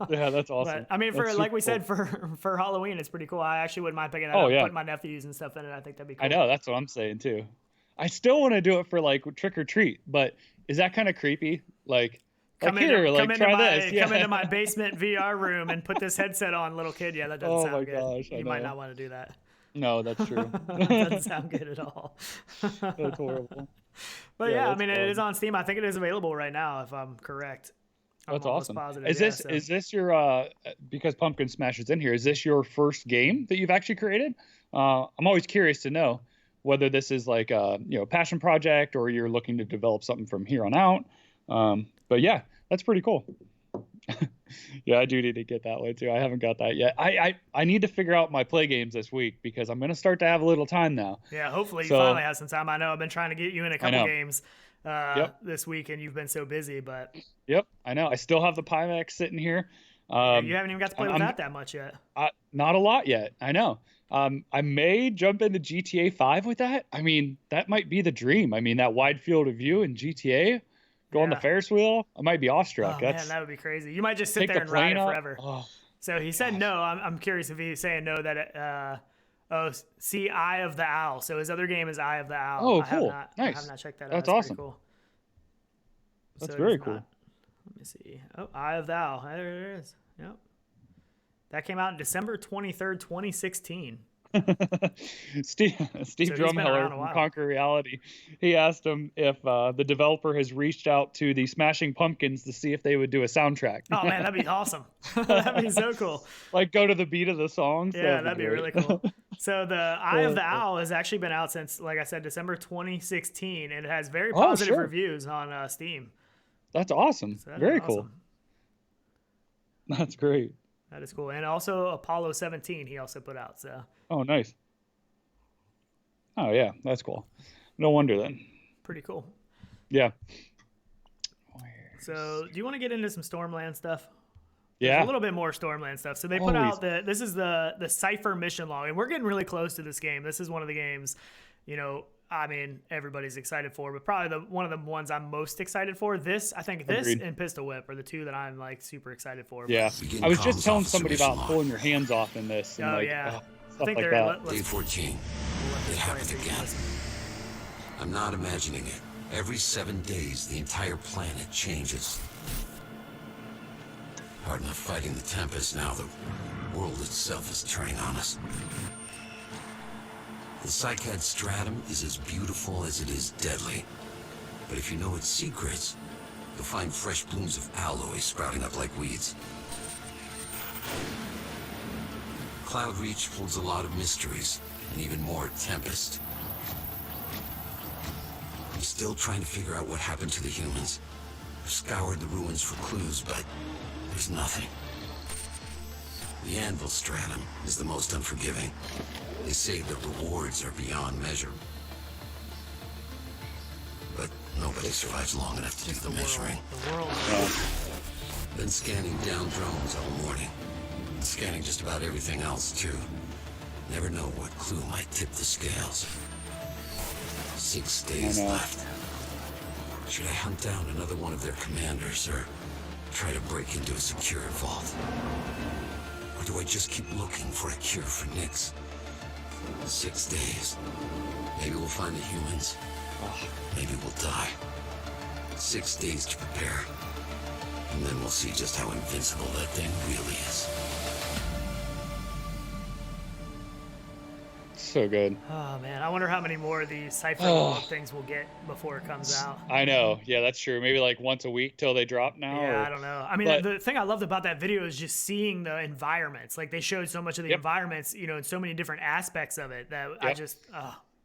Yeah, that's awesome. But I mean, for That's like we super said, for Halloween, it's pretty cool. I actually wouldn't mind picking that Oh, up, yeah. putting my nephews and stuff in it. I think that'd be cool. I know. That's what I'm saying too. I still want to do it for like trick or treat, but is that kind of creepy? Like, Come here, into, like come into try my, this. Yeah. Come into my basement VR room and put this headset on, little kid. Yeah, that doesn't Oh sound my good. gosh, I You might know. not want to do that. No, that's true. That doesn't sound good at all. That's horrible. But Yeah, yeah, I that's mean, it fun. is on Steam. I think it is available right now, if I'm correct. I'm That's almost awesome. positive, Is yeah, this so- is this your because Pumpkin Smasher's in here? Is this your first game that you've actually created? I'm always curious to know whether this is like a passion project or you're looking to develop something from here on out. But yeah, that's pretty cool. Yeah, I do need to get that one too. I haven't got that yet. I need to figure out my play games this week because I'm gonna start to have a little time now. Yeah, hopefully you So- finally have some time. I know I've been trying to get you in a couple know. games Yep. this week, and you've been so busy, but Yep, I know. I still have the Pimax sitting here. you haven't even got to play with I'm- that much yet. Not a lot yet. I know. I may jump into GTA 5 with that. I mean, that might be the dream. I mean, that wide field of view in GTA, go on the Yeah. Ferris wheel. I might be awestruck. Oh, man, that would be crazy. You might just sit take there the and ride plane it up. forever. Oh, So he said no. I'm curious if he's saying no that see Eye of the Owl. So his other game is Eye of the Owl. Oh, I have cool. not, Nice. I have not checked that out. That's Pretty awesome. cool. That's So very he's cool. not- Let me see. Oh, Eye of the Owl. There it is. Yep. That came out December 23rd, 2016. Steve been around Drumheller a from while. Conquer Reality. He asked him if the developer has reached out to the Smashing Pumpkins to see if they would do a soundtrack. Oh man, that'd be awesome. That'd be so cool. Like go to the beat of the songs. Yeah, that'd be great. really cool. So the Eye of the Owl has actually been out since, like I said, December 2016, and it has very positive sure. reviews on Steam. That's awesome. So that'd Very be cool. awesome. That's great. That is cool. And also Apollo 17 he also put out. So Oh, nice. Oh, yeah, that's cool. No wonder then. pretty cool. Yeah. So do you want to get into some Stormland stuff? There's a little bit more Stormland stuff. So they put Always. out this is the Cypher mission log, and we're getting really close to this game. This is one of the games, I mean, everybody's excited for, but probably one of the ones I'm most excited for. This Agreed. and Pistol Whip are the two that I'm like super excited for. Yeah. Begin I was just comms telling officer somebody mission about log. pulling your hands off in this. And Oh, like, yeah. stuff I think like they're that. Day 14. It happened again. I'm not imagining it. Every 7 days, the entire planet changes. Hard enough fighting the Tempest now. The world itself is turning on us. The Cycad stratum is as beautiful as it is deadly. But if you know its secrets, you'll find fresh blooms of alloy sprouting up like weeds. Cloud Reach holds a lot of mysteries, and even more Tempest. I'm still trying to figure out what happened to the humans. I've scoured the ruins for clues, but there's nothing. The Anvil stratum is the most unforgiving. They say the rewards are beyond measure. But nobody survives long enough to do the measuring. The world. Been scanning down drones all morning. Scanning just about everything else, too. Never know what clue might tip the scales. 6 days left. Should I hunt down another one of their commanders, or try to break into a secure vault? Or do I just keep looking for a cure for Nyx? 6 days. Maybe we'll find the humans. Maybe we'll die. 6 days to prepare. And then we'll see just how invincible that thing really is. So good. Oh man, I wonder how many more of these Cypher log things we'll get before it comes out. I know. Yeah, that's true. Maybe like once a week till they drop now. Yeah, or... I don't know. I mean, But- the thing I loved about that video is just seeing the environments. Like they showed so much of the environments, and so many different aspects of it that I just. So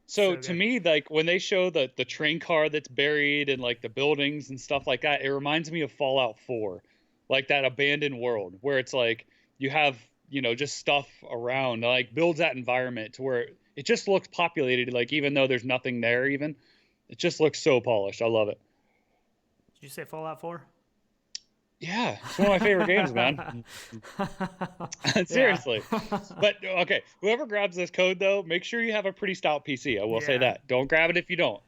So to good. me, like when they show the train car that's buried and like the buildings and stuff like that, it reminds me of Fallout 4, like that abandoned world where it's like you have just stuff around, like builds that environment to where it just looks populated. Like even though there's nothing there, even it just looks so polished. I love it. Did you say Fallout 4? Yeah, it's one of my favorite games, man. Seriously. But okay, whoever grabs this code though, make sure you have a pretty stout PC. I will say Yeah. that. Don't grab it if you don't,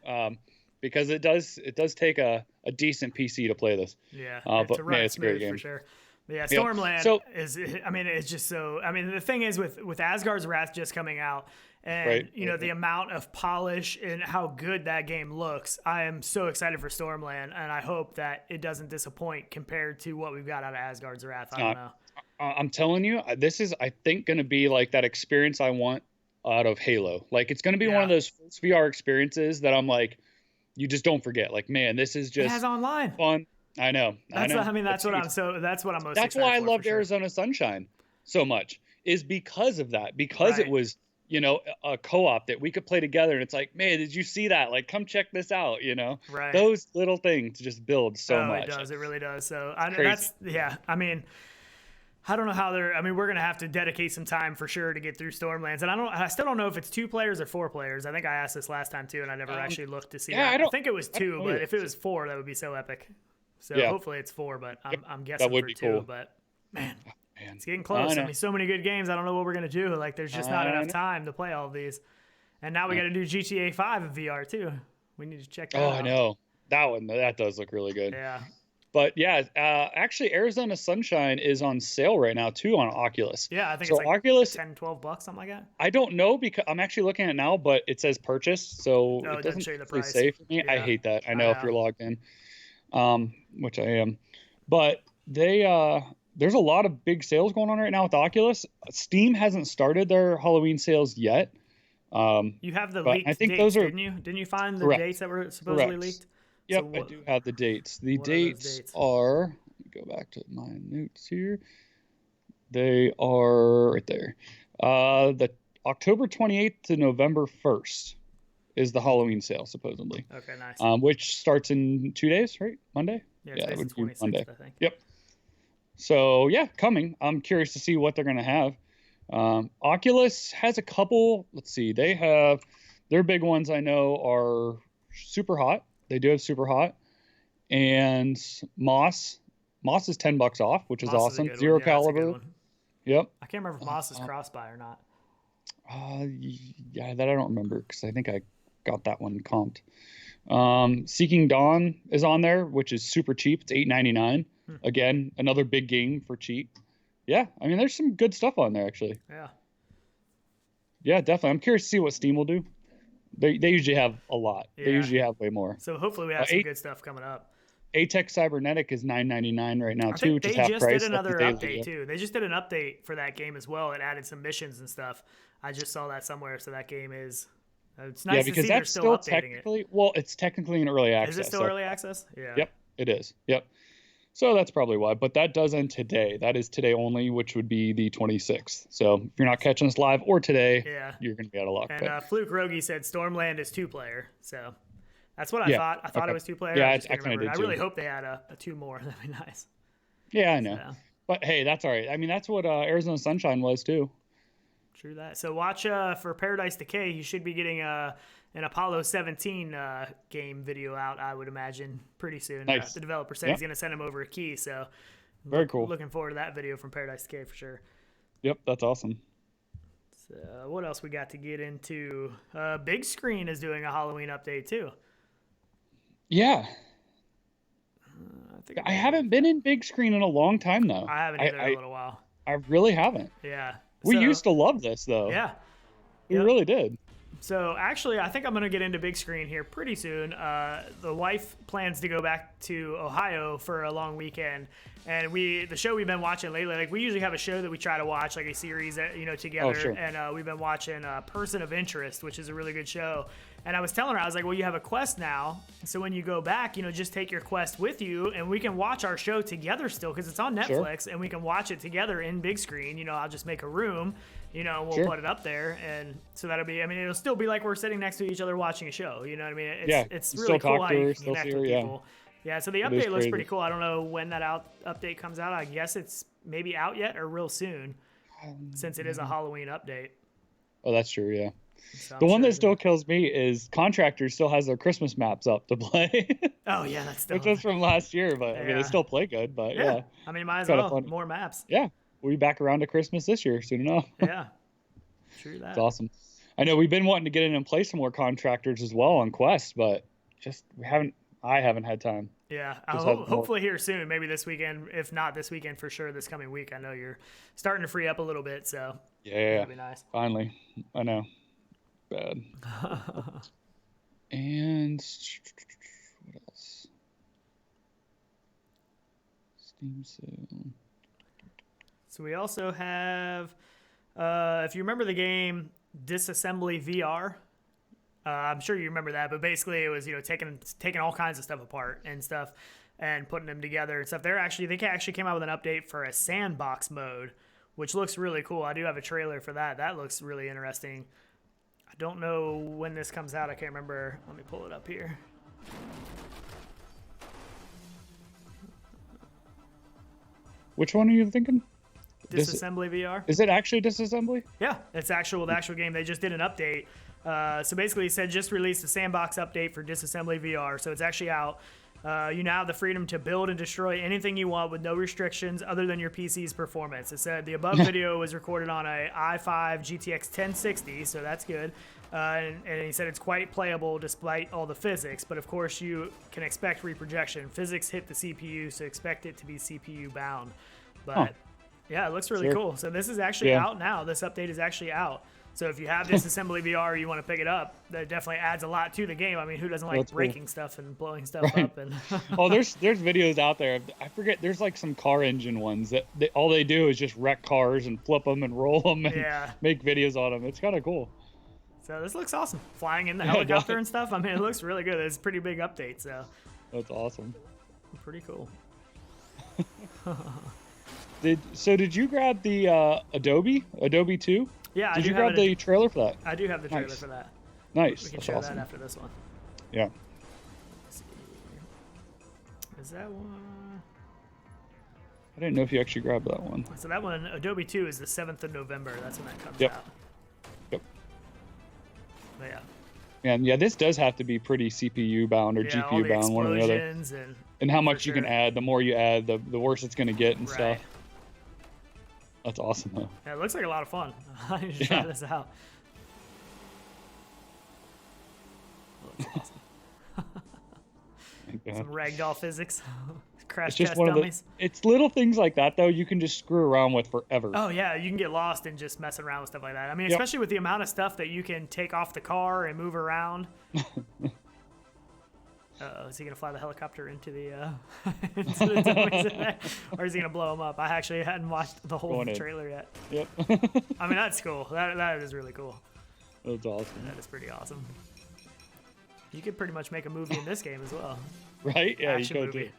because it does take a decent PC to play this. Yeah, But to run man, it it's a great smooth game. for sure. But yeah, Yep. Stormland So- is. I mean, it's just so. I mean, the thing is with Asgard's Wrath just coming out, and Right. the amount of polish and how good that game looks, I am so excited for Stormland, and I hope that it doesn't disappoint compared to what we've got out of Asgard's Wrath. I don't know. I'm telling you, this is I think going to be like that experience I want out of Halo. Like it's going to be one of those first VR experiences that I'm like, you just don't forget. Like, man, this is It just has online. fun. I know. That's I know. I mean, that's what huge. I'm so. That's what I'm most. That's excited why I for loved sure. Arizona Sunshine so much, is because of that. Because it Right. was, a co-op that we could play together, and it's like, man, did you see that? Like, come check this out. Right. Those little things just build so much. It does. It really does. So I know Crazy. I mean, I don't know how they're. I mean, we're gonna have to dedicate some time for sure to get through Stormlands, and I still don't know if it's 2 players or 4 players. I think I asked this last time too, and I never actually looked to see. yeah, that. I I think it was 2, know but either. if it was 4, that would be so epic. So Yeah. hopefully it's 4, but I'm guessing would for be 2. cool. But man, Man. it's getting close. I know. mean, so many good games. I don't know what we're gonna do. Like, there's just not I enough know. time to play all of these. And now we got to do GTA 5 in VR too. We need to check that Oh, out. I know. That does look really good. Yeah. But yeah, actually, Arizona Sunshine is on sale right now too on Oculus. Yeah, I think So it's like Oculus, $10-12, something like that. I don't know because I'm actually looking at it now, but it says purchase, so Oh, it doesn't show you the actually price. say for me. I Yeah. hate that. I know if know. you're logged in, which I am. But there's a lot of big sales going on right now with Oculus. Steam hasn't started their Halloween sales yet. You have the But leaked I think dates, those are- didn't you? Didn't you find the Correct. dates that were supposedly Correct. leaked? Yep, So what- I do have the dates. The what are those dates dates? are. Let me go back to my notes here. They are right there. The October 28th to November 1st is the Halloween sale supposedly, Okay, nice. which starts in 2 days, right? Monday. yeah, it today's would the be 26th, Monday. I think. Yep. So yeah, coming. I'm curious to see what they're gonna have. Oculus has a couple. Let's see. They have their big ones. I know are Super Hot. They do have Super Hot, and Moss Moss is $10 off, which is Moss is a awesome. good Zero one. Yeah, that's a good caliber. one. Yep. I can't remember if Moss is cross-buy or not. Yeah, that I don't remember because I think I got that one comped. Seeking Dawn is on there, which is super cheap. It's $8.99. Again, another big game for cheap. Yeah, I mean, there's some good stuff on there actually. Yeah. Yeah, definitely. I'm curious to see what Steam will do. They usually have a lot. Yeah. They usually have way more. So hopefully we have some good stuff coming up. ATEC Cybernetic is $9.99 right now I too, think which they is half just price. did another Daily, update yeah. too. They just did an update for that game as well. It added some missions and stuff. I just saw that somewhere. So that game is. It's nice to because see they're that's still still updating technically. Well, it's technically in early access. Is it still early access? Yeah. Yep, it is. Yep. So that's probably why. But that does end today. That is today only, which would be the 26th. So if you're not catching us live or today, you're going to be out of luck. And Fluke Rogi said Stormland is 2-player. So that's what I thought. I thought it was 2-player. Yeah, I kind of did. I really hope they had a 2 more. That'd be nice. Yeah, I know. So. But hey, that's all right. I mean, that's what Arizona Sunshine was too. True that. So watch for Paradise Decay. You should be getting an Apollo 17 game video out, I would imagine, pretty soon. Nice. The developer said he's going to send him over a key. So very cool. Looking forward to that video from Paradise Decay for sure. Yep, that's awesome. So what else we got to get into? Big Screen is doing a Halloween update too. Yeah. I haven't been in Big Screen in a long time though. I haven't either in a little while. I really haven't. Yeah. We used to love this though. Yeah. We really did. So actually, I think I'm going to get into Big Screen here pretty soon. The wife plans to go back to Ohio for a long weekend, and the show we've been watching lately, like we usually have a show that we try to watch, like a series, together. Oh, sure. And we've been watching Person of Interest, which is a really good show. And I was telling her, I was like, well, you have a Quest now, so when you go back, just take your Quest with you, and we can watch our show together still because it's on Netflix, and we can watch it together in Big Screen. I'll just make a room. We'll put it up there, and so that'll be. I mean, it'll still be like we're sitting next to each other watching a show. You know what I mean? It's really cool how you can connect with people. Yeah. So the update looks pretty cool. I don't know when that update comes out. I guess it's maybe out yet or real soon, since it is a Halloween update. Oh, that's true. Yeah. So the one that still kills me is Contractor still has their Christmas maps up to play. Oh yeah, that's still. Which was from last year, but I mean, they still play good. But yeah. I mean, might as well funny. More maps. Yeah. We'll be back around to Christmas this year soon enough. Yeah, true that. It's awesome. I know we've been wanting to get in and play some more Contractors as well on Quest, but I haven't had time. Yeah, hopefully here soon, maybe this weekend. If not this weekend, for sure this coming week. I know you're starting to free up a little bit, so yeah, that'd be nice. Finally, I know. Bad. And what else? Steam sale. So we also have, if you remember the game Disassembly VR, I'm sure you remember that, but basically it was taking all kinds of stuff apart and stuff and putting them together and stuff. They actually came out with an update for a sandbox mode, which looks really cool. I do have a trailer for that. That looks really interesting. I don't know when this comes out. I can't remember. Let me pull it up here. Which one are you thinking? Disassembly VR. Is it actually Disassembly? Yeah, it's the actual game. They just did an update. So basically, it said just released a sandbox update for Disassembly VR. So it's actually out. You now have the freedom to build and destroy anything you want with no restrictions other than your PC's performance. It said the above video was recorded on a i5 GTX 1060, so that's good. And he said it's quite playable despite all the physics, but of course you can expect reprojection. Physics hit the CPU, so expect it to be CPU bound. But yeah, it looks really cool. So this is actually out now. This update is actually out. So if you have Disassembly VR, you want to pick it up, that definitely adds a lot to the game. I mean, who doesn't like breaking stuff and blowing stuff up? And oh, there's videos out there. I forget. There's like some car engine ones that all they do is just wreck cars and flip them and roll them and make videos on them. It's kind of cool. So this looks awesome. Flying in the helicopter and stuff. I mean, it looks really good. It's a pretty big update. So that's awesome. Pretty cool. Did you grab the Adobe 2? Yeah, Did you grab the trailer for that? I do have the trailer for that. Nice. We can show that after this one. Yeah. Let's see. Is that one? I didn't know if you actually grabbed that one. So that one, Adobe 2, is the 7th of November. That's when that comes out. Yep. But yeah. And yeah, this does have to be pretty CPU bound or GPU bound, one or the other. And And how much you can sure. add, the more you add, the worse it's going to get and Right. stuff. That's awesome, though. Yeah, it looks like a lot of fun. I need to try this out. Some ragdoll physics. Crash It's just test one of the. dummies. It's little things like that, though. You can just screw around with forever. Oh yeah, you can get lost in just messing around with stuff like that. I mean, Yep. especially with the amount of stuff that you can take off the car and move around. Is he gonna fly the helicopter into the into the dummies in there? Or is he gonna blow them up? I actually hadn't watched the whole Going in. trailer yet. Yep. I mean, that's cool. That is really cool. That's awesome. That is pretty awesome. You could pretty much make a movie in this game as well. Right? Yeah, Action you go movie.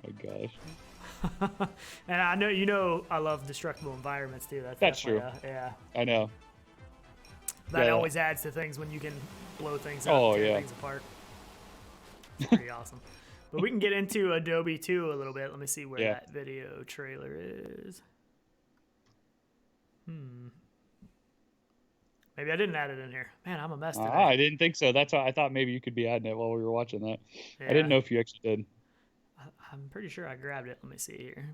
Oh my gosh. And I know I love destructible environments too. That's definitely true. Yeah. I know. That Yeah. always adds to things when you can blow things up, Oh, tear yeah. things apart. It's pretty awesome. But we can get into Adobe 2 a little bit. Let me see where Yeah. that video trailer is. Maybe I didn't add it in here. Man, I'm a mess today. I didn't think so. That's why I thought maybe you could be adding it while we were watching that. I Yeah. didn't know if you actually did. I'm pretty sure I grabbed it. Let me see here.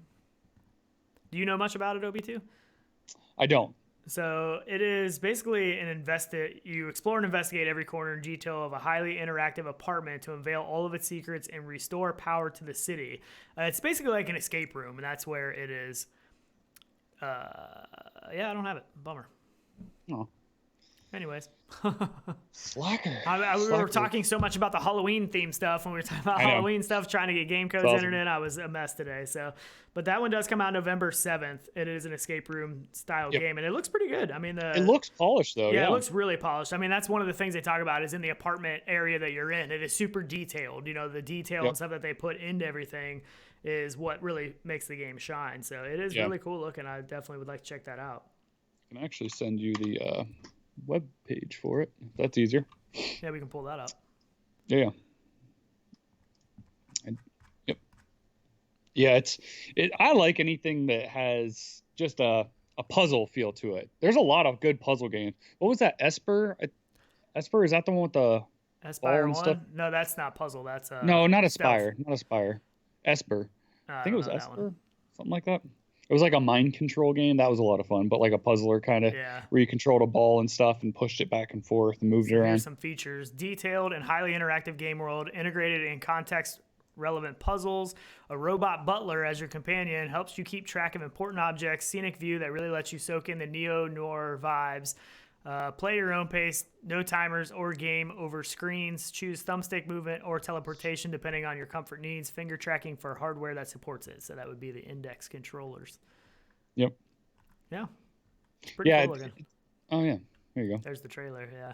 Do you know much about Adobe 2? I don't. So it is basically you explore and investigate every corner and detail of a highly interactive apartment to unveil all of its secrets and restore power to the city. It's basically like an escape room, and that's where it is. Yeah, I don't have it. Bummer. Oh. Anyways. Slacker. We were talking so much about the Halloween theme stuff when we were talking about I know. Halloween stuff, trying to get game codes awesome. entered in. I was a mess today. But that one does come out November 7th. It is an escape room style Yep. game, and it looks pretty good. I mean, It looks polished, though. yeah, it looks really polished. I mean, that's one of the things they talk about is in the apartment area that you're in. It is super detailed. You know, the detail Yep. and stuff that they put into everything is what really makes the game shine. So it is Yeah. really cool looking. I definitely would like to check that out. I can actually send you the web page for it. If that's easier. Yeah, we can pull that up. Yeah. Yep. Yeah, I like anything that has just a puzzle feel to it. There's a lot of good puzzle games. What was that, Esper? Esper, is that the one with the Aspire and 1? stuff? No, that's not puzzle. That's No, not stealth. Aspire. Not Aspire. Esper. I think it was don't know that Esper. one. Something like that. It was like a mind control game. That was a lot of fun, but like a puzzler kind of Yeah. where you controlled a ball and stuff and pushed it back and forth and moved it Here's around. some features. Detailed and highly interactive game world, integrated in context relevant puzzles. A robot butler as your companion helps you keep track of important objects. Scenic view that really lets you soak in the neo-noir vibes. Play your own pace, no timers or game over screens. Choose thumbstick movement or teleportation depending on your comfort needs. Finger tracking for hardware that supports it. So that would be the index controllers. Yep. Yeah. It's pretty Yeah. cool looking. Oh yeah. There you go. There's the trailer, yeah.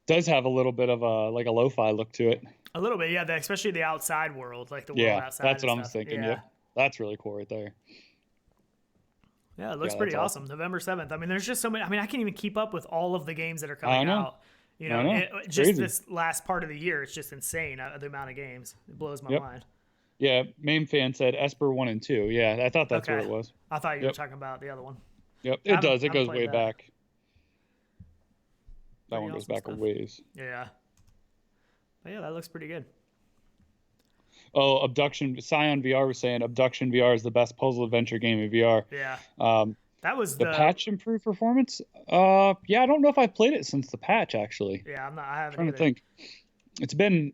Does have a little bit of a like a lo-fi look to it. A little bit, yeah. Especially the outside world, like the world Yeah, outside. that's and what I'm stuff. thinking. Yeah. Yep. That's really cool right there. Yeah, it looks Yeah, pretty that's awesome. November 7th. I mean, there's just so many. I mean, I can't even keep up with all of the games that are coming I know. out. You know, I know. just Crazy. this last part of the year, it's just insane the amount of games. It blows my Yep. mind. Yeah, main fan said Esper 1 and 2. Yeah, I thought that's Okay. what it was. I thought you were Yep. talking about the other one. Yep, I it haven't- does. It I haven't goes played way that. back. That Pretty one goes awesome back a stuff. ways. Yeah. But yeah, that looks pretty good. Oh, Abduction. Scion VR was saying Abduction VR is the best puzzle adventure game in VR. Yeah. Um, That was the patch improved performance. Yeah, I don't know if I've played it since the patch actually. Yeah, I haven't Trying either. to think. It's been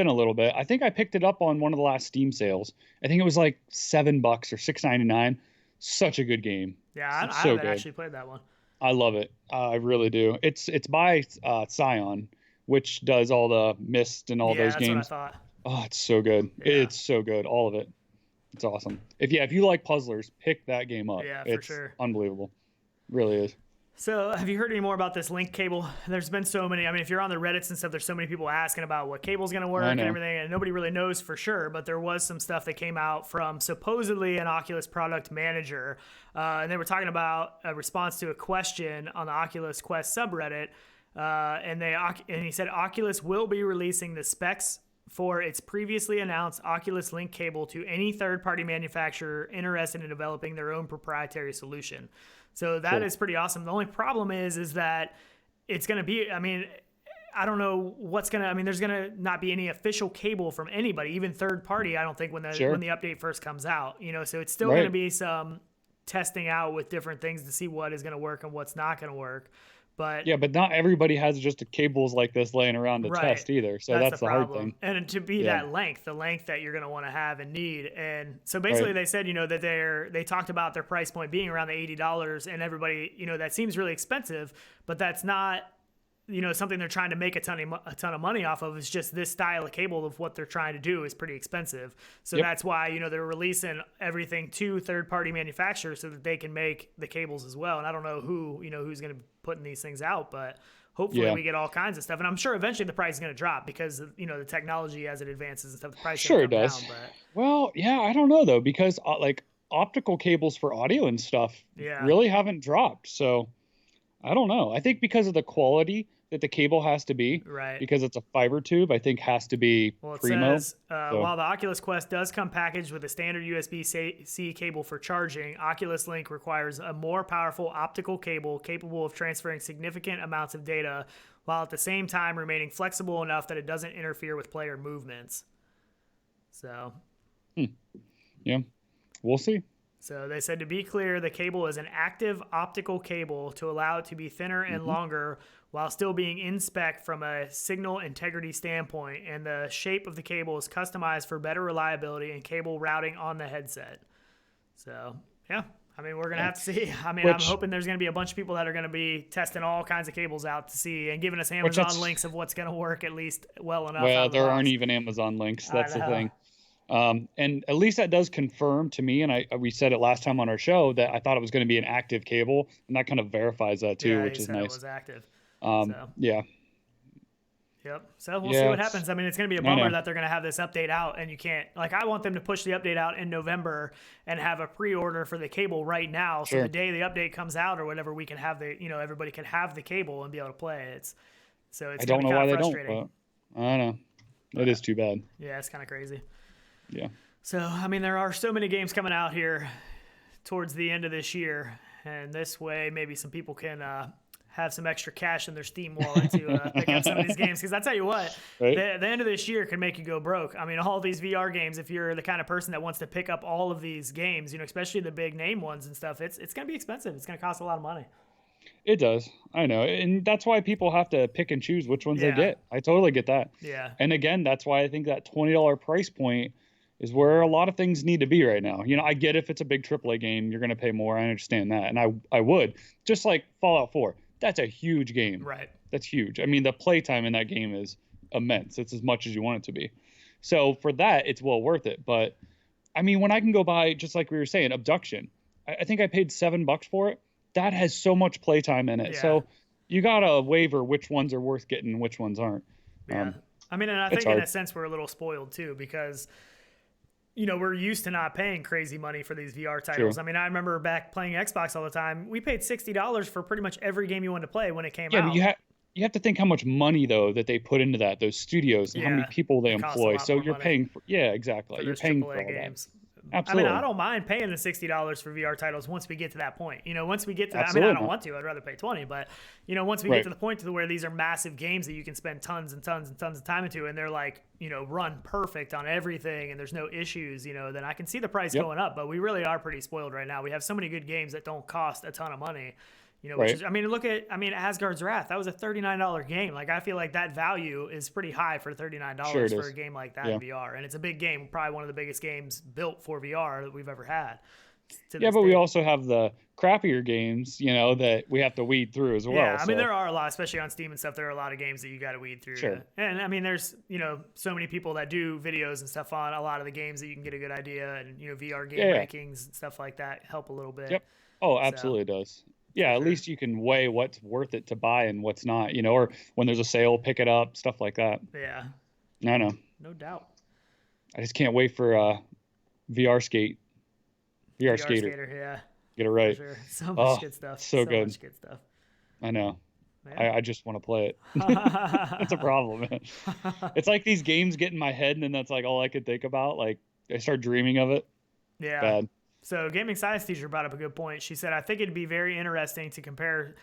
a little bit. I think I picked it up on one of the last Steam sales. I think it was like $7 or $6.99. Such a good game. Yeah, It's I so haven't good. actually played that one. I love it. I really do. It's by Scion, which does all the Myst and all yeah, those that's games. what I thought. Oh, it's so good. Yeah. It's so good. All of it. It's awesome. If you like puzzlers, pick that game up. Yeah, for it's sure. unbelievable. Really is. So, have you heard any more about this link cable? There's been so many. I mean, if you're on the Reddits and stuff, there's so many people asking about what cable's going to work and know. everything, and nobody really knows for sure. But there was some stuff that came out from supposedly an Oculus product manager, and they were talking about a response to a question on the Oculus Quest subreddit, and he said Oculus will be releasing the specs for its previously announced Oculus Link cable to any third-party manufacturer interested in developing their own proprietary solution. So that is pretty awesome. The only problem is that it's going to be, I mean, I don't know what's gonna. I mean, there's gonna not be any official cable from anybody, even third party. I don't think when the update first comes out. So it's still gonna be some testing out with different things to see what is gonna work and what's not gonna work. But yeah, but not everybody has just cables like this laying around to test either. So that's the hard thing. And to be that length, the length that you're going to want to have and need. And so basically they said, that they talked about their price point being around the $80, and everybody, that seems really expensive, but that's not, something they're trying to make a ton of money off of. Is just this style of cable of what they're trying to do is pretty expensive. So that's why, they're releasing everything to third-party manufacturers so that they can make the cables as well. And I don't know who's going to be putting these things out, but hopefully we get all kinds of stuff. And I'm sure eventually the price is going to drop because, the technology as it advances and stuff, the price sure does. Down, but... Well, yeah, I don't know though, because optical cables for audio and stuff really haven't dropped. So I don't know. I think because of the quality that the cable has to be, because it's a fiber tube, I think has to be primo. Says, while the Oculus Quest does come packaged with a standard USB-C cable for charging, Oculus Link requires a more powerful optical cable capable of transferring significant amounts of data while at the same time remaining flexible enough that it doesn't interfere with player movements. So, yeah, we'll see. So they said, to be clear, the cable is an active optical cable to allow it to be thinner and longer while still being in spec from a signal integrity standpoint, and the shape of the cable is customized for better reliability and cable routing on the headset. So, yeah. I mean, we're going to have to see. I mean, I'm hoping there's going to be a bunch of people that are going to be testing all kinds of cables out to see and giving us Amazon links of what's going to work at least well enough. Well, there aren't even Amazon links. That's the thing. And at least that does confirm to me, and we said it last time on our show, that I thought it was going to be an active cable, and that kind of verifies that too, which is nice. It was active. Yeah. Yep. So we'll see what happens. I mean, it's going to be a bummer that they're going to have this update out, and you can't, I want them to push the update out in November and have a pre-order for the cable right now. So the day the update comes out or whatever, we can have everybody can have the cable and be able to play it. I don't know why they don't, but I don't know. It is too bad. Yeah, it's kind of crazy. Yeah. So, I mean, there are so many games coming out here towards the end of this year, and this way maybe some people can have some extra cash in their Steam wallet to pick up some of these games. Because I tell you what, the end of this year can make you go broke. I mean, all these VR games, if you're the kind of person that wants to pick up all of these games, especially the big name ones and stuff, it's going to be expensive. It's going to cost a lot of money. It does. I know. And that's why people have to pick and choose which ones they get. I totally get that. Yeah. And again, that's why I think that $20 price point is where a lot of things need to be right now. I get if it's a big AAA game, you're going to pay more. I understand that. And I would. Just like Fallout 4. That's a huge game. Right. That's huge. I mean, the playtime in that game is immense. It's as much as you want it to be. So for that, it's well worth it. But, I mean, when I can go buy, just like we were saying, Abduction, I think I paid $7 for it. That has so much playtime in it. Yeah. So you got to waver which ones are worth getting and which ones aren't. Yeah. I mean, and I think in a sense we're a little spoiled too because – we're used to not paying crazy money for these VR titles. True. I mean, I remember back playing Xbox all the time. We paid $60 for pretty much every game you wanted to play when it came out. Yeah, but you have to think how much money, though, that they put into those studios and how many people they employ. So you're paying for, exactly. You're paying for all games. That. Absolutely. I mean, I don't mind paying the $60 for VR titles once we get to that point. Once we get to that, I mean, I don't want to. I'd rather pay $20. But, once we get to the point to where these are massive games that you can spend tons and tons and tons of time into, and they're run perfect on everything, and there's no issues, then I can see the price going up. But we really are pretty spoiled right now. We have so many good games that don't cost a ton of money. Which is, I mean, look at, Asgard's Wrath. That was a $39 game. I feel like that value is pretty high for $39 for a game like that in VR. And it's a big game, probably one of the biggest games built for VR that we've ever had. But we also have the crappier games, that we have to weed through as well. Yeah, I mean, there are a lot, especially on Steam and stuff. There are a lot of games that you got to weed through. Sure. And I mean, there's, so many people that do videos and stuff on a lot of the games that you can get a good idea. And, VR game rankings and stuff like that help a little bit. Yep. Oh, absolutely it does. Yeah, at least you can weigh what's worth it to buy and what's not, or when there's a sale, pick it up, stuff like that. Yeah. I know. No doubt. I just can't wait for VRSkater. Yeah. Get it right. Sure. So much good stuff. So good. Much good stuff. I know. I just want to play it. That's a problem, man. It's like these games get in my head, and then that's all I could think about. I start dreaming of it. Yeah. Bad. So gaming science teacher brought up a good point. She said, I think it'd be very interesting to compare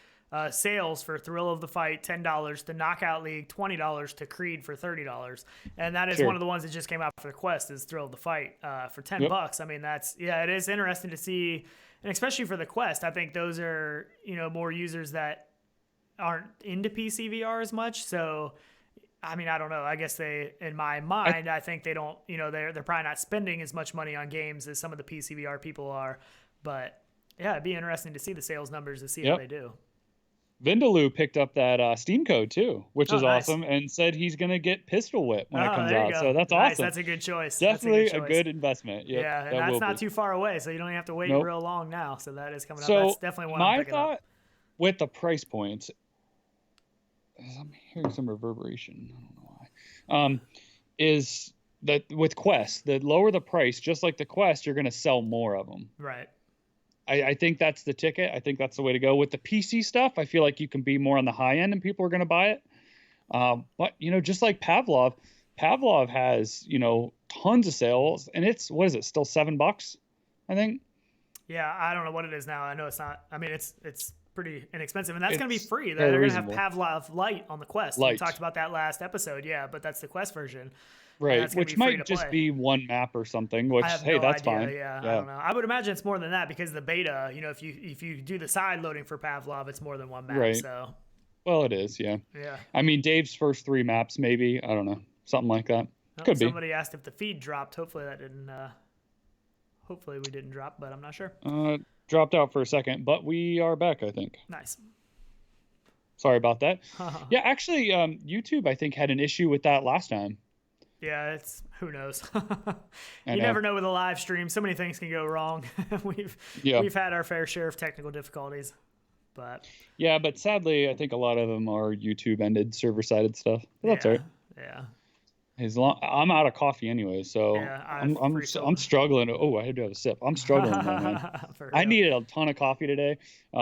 sales for Thrill of the Fight, $10, to Knockout League, $20, to Creed for $30. And that is one of the ones that just came out for the Quest is Thrill of the Fight for $10. I mean, it is interesting to see. And especially for the Quest, I think those are, more users that aren't into PC VR as much. So, I mean, I don't know. I guess in my mind, I think they don't, they're probably not spending as much money on games as some of the PC VR people are. But yeah, it'd be interesting to see the sales numbers to see how they do. Vindaloo picked up that Steam code too, which is awesome, and said he's going to get Pistol Whip when it comes out. So that's awesome. That's a good choice. Definitely a good investment. Yep, yeah, and that's not too far away, so you don't even have to wait real long now. So that is coming up. That's definitely one I'm picking up. With the price points, I'm hearing some reverberation. I don't know why. Is that with Quest, the lower the price, just like the Quest, you're going to sell more of them. Right. I think that's the ticket. I think that's the way to go. With the PC stuff, I feel like you can be more on the high end and people are going to buy it. But, just like Pavlov has, tons of sales, and it's, what is it, still $7, I think? Yeah, I don't know what it is now. I know it's not. I mean, it's pretty inexpensive, and that's going to be free. They're going to have Pavlov Lite on the Quest. We talked about that last episode, but that's the Quest version. Right, which might just be one map or something, which, hey, that's fine. Yeah, I don't know. I would imagine it's more than that because the beta, if you do the side loading for Pavlov, it's more than one map. Right. So. Well, it is, yeah. Yeah. I mean, Dave's first 3 maps, maybe. I don't know. Something like that. Could be. Somebody asked if the feed dropped. Hopefully that didn't. Hopefully we didn't drop, but I'm not sure. Dropped out for a second, but we are back, I think. Nice. Sorry about that. Yeah, actually, YouTube, I think, had an issue with that last time. Yeah, who knows. You never know with a live stream. So many things can go wrong. We've had our fair share of technical difficulties, but but sadly, I think a lot of them are YouTube-ended, server-sided stuff. But that's all right. Yeah. I'm out of coffee anyway, so I'm struggling. Oh, I had to have a sip. I'm struggling, man. I needed a ton of coffee today.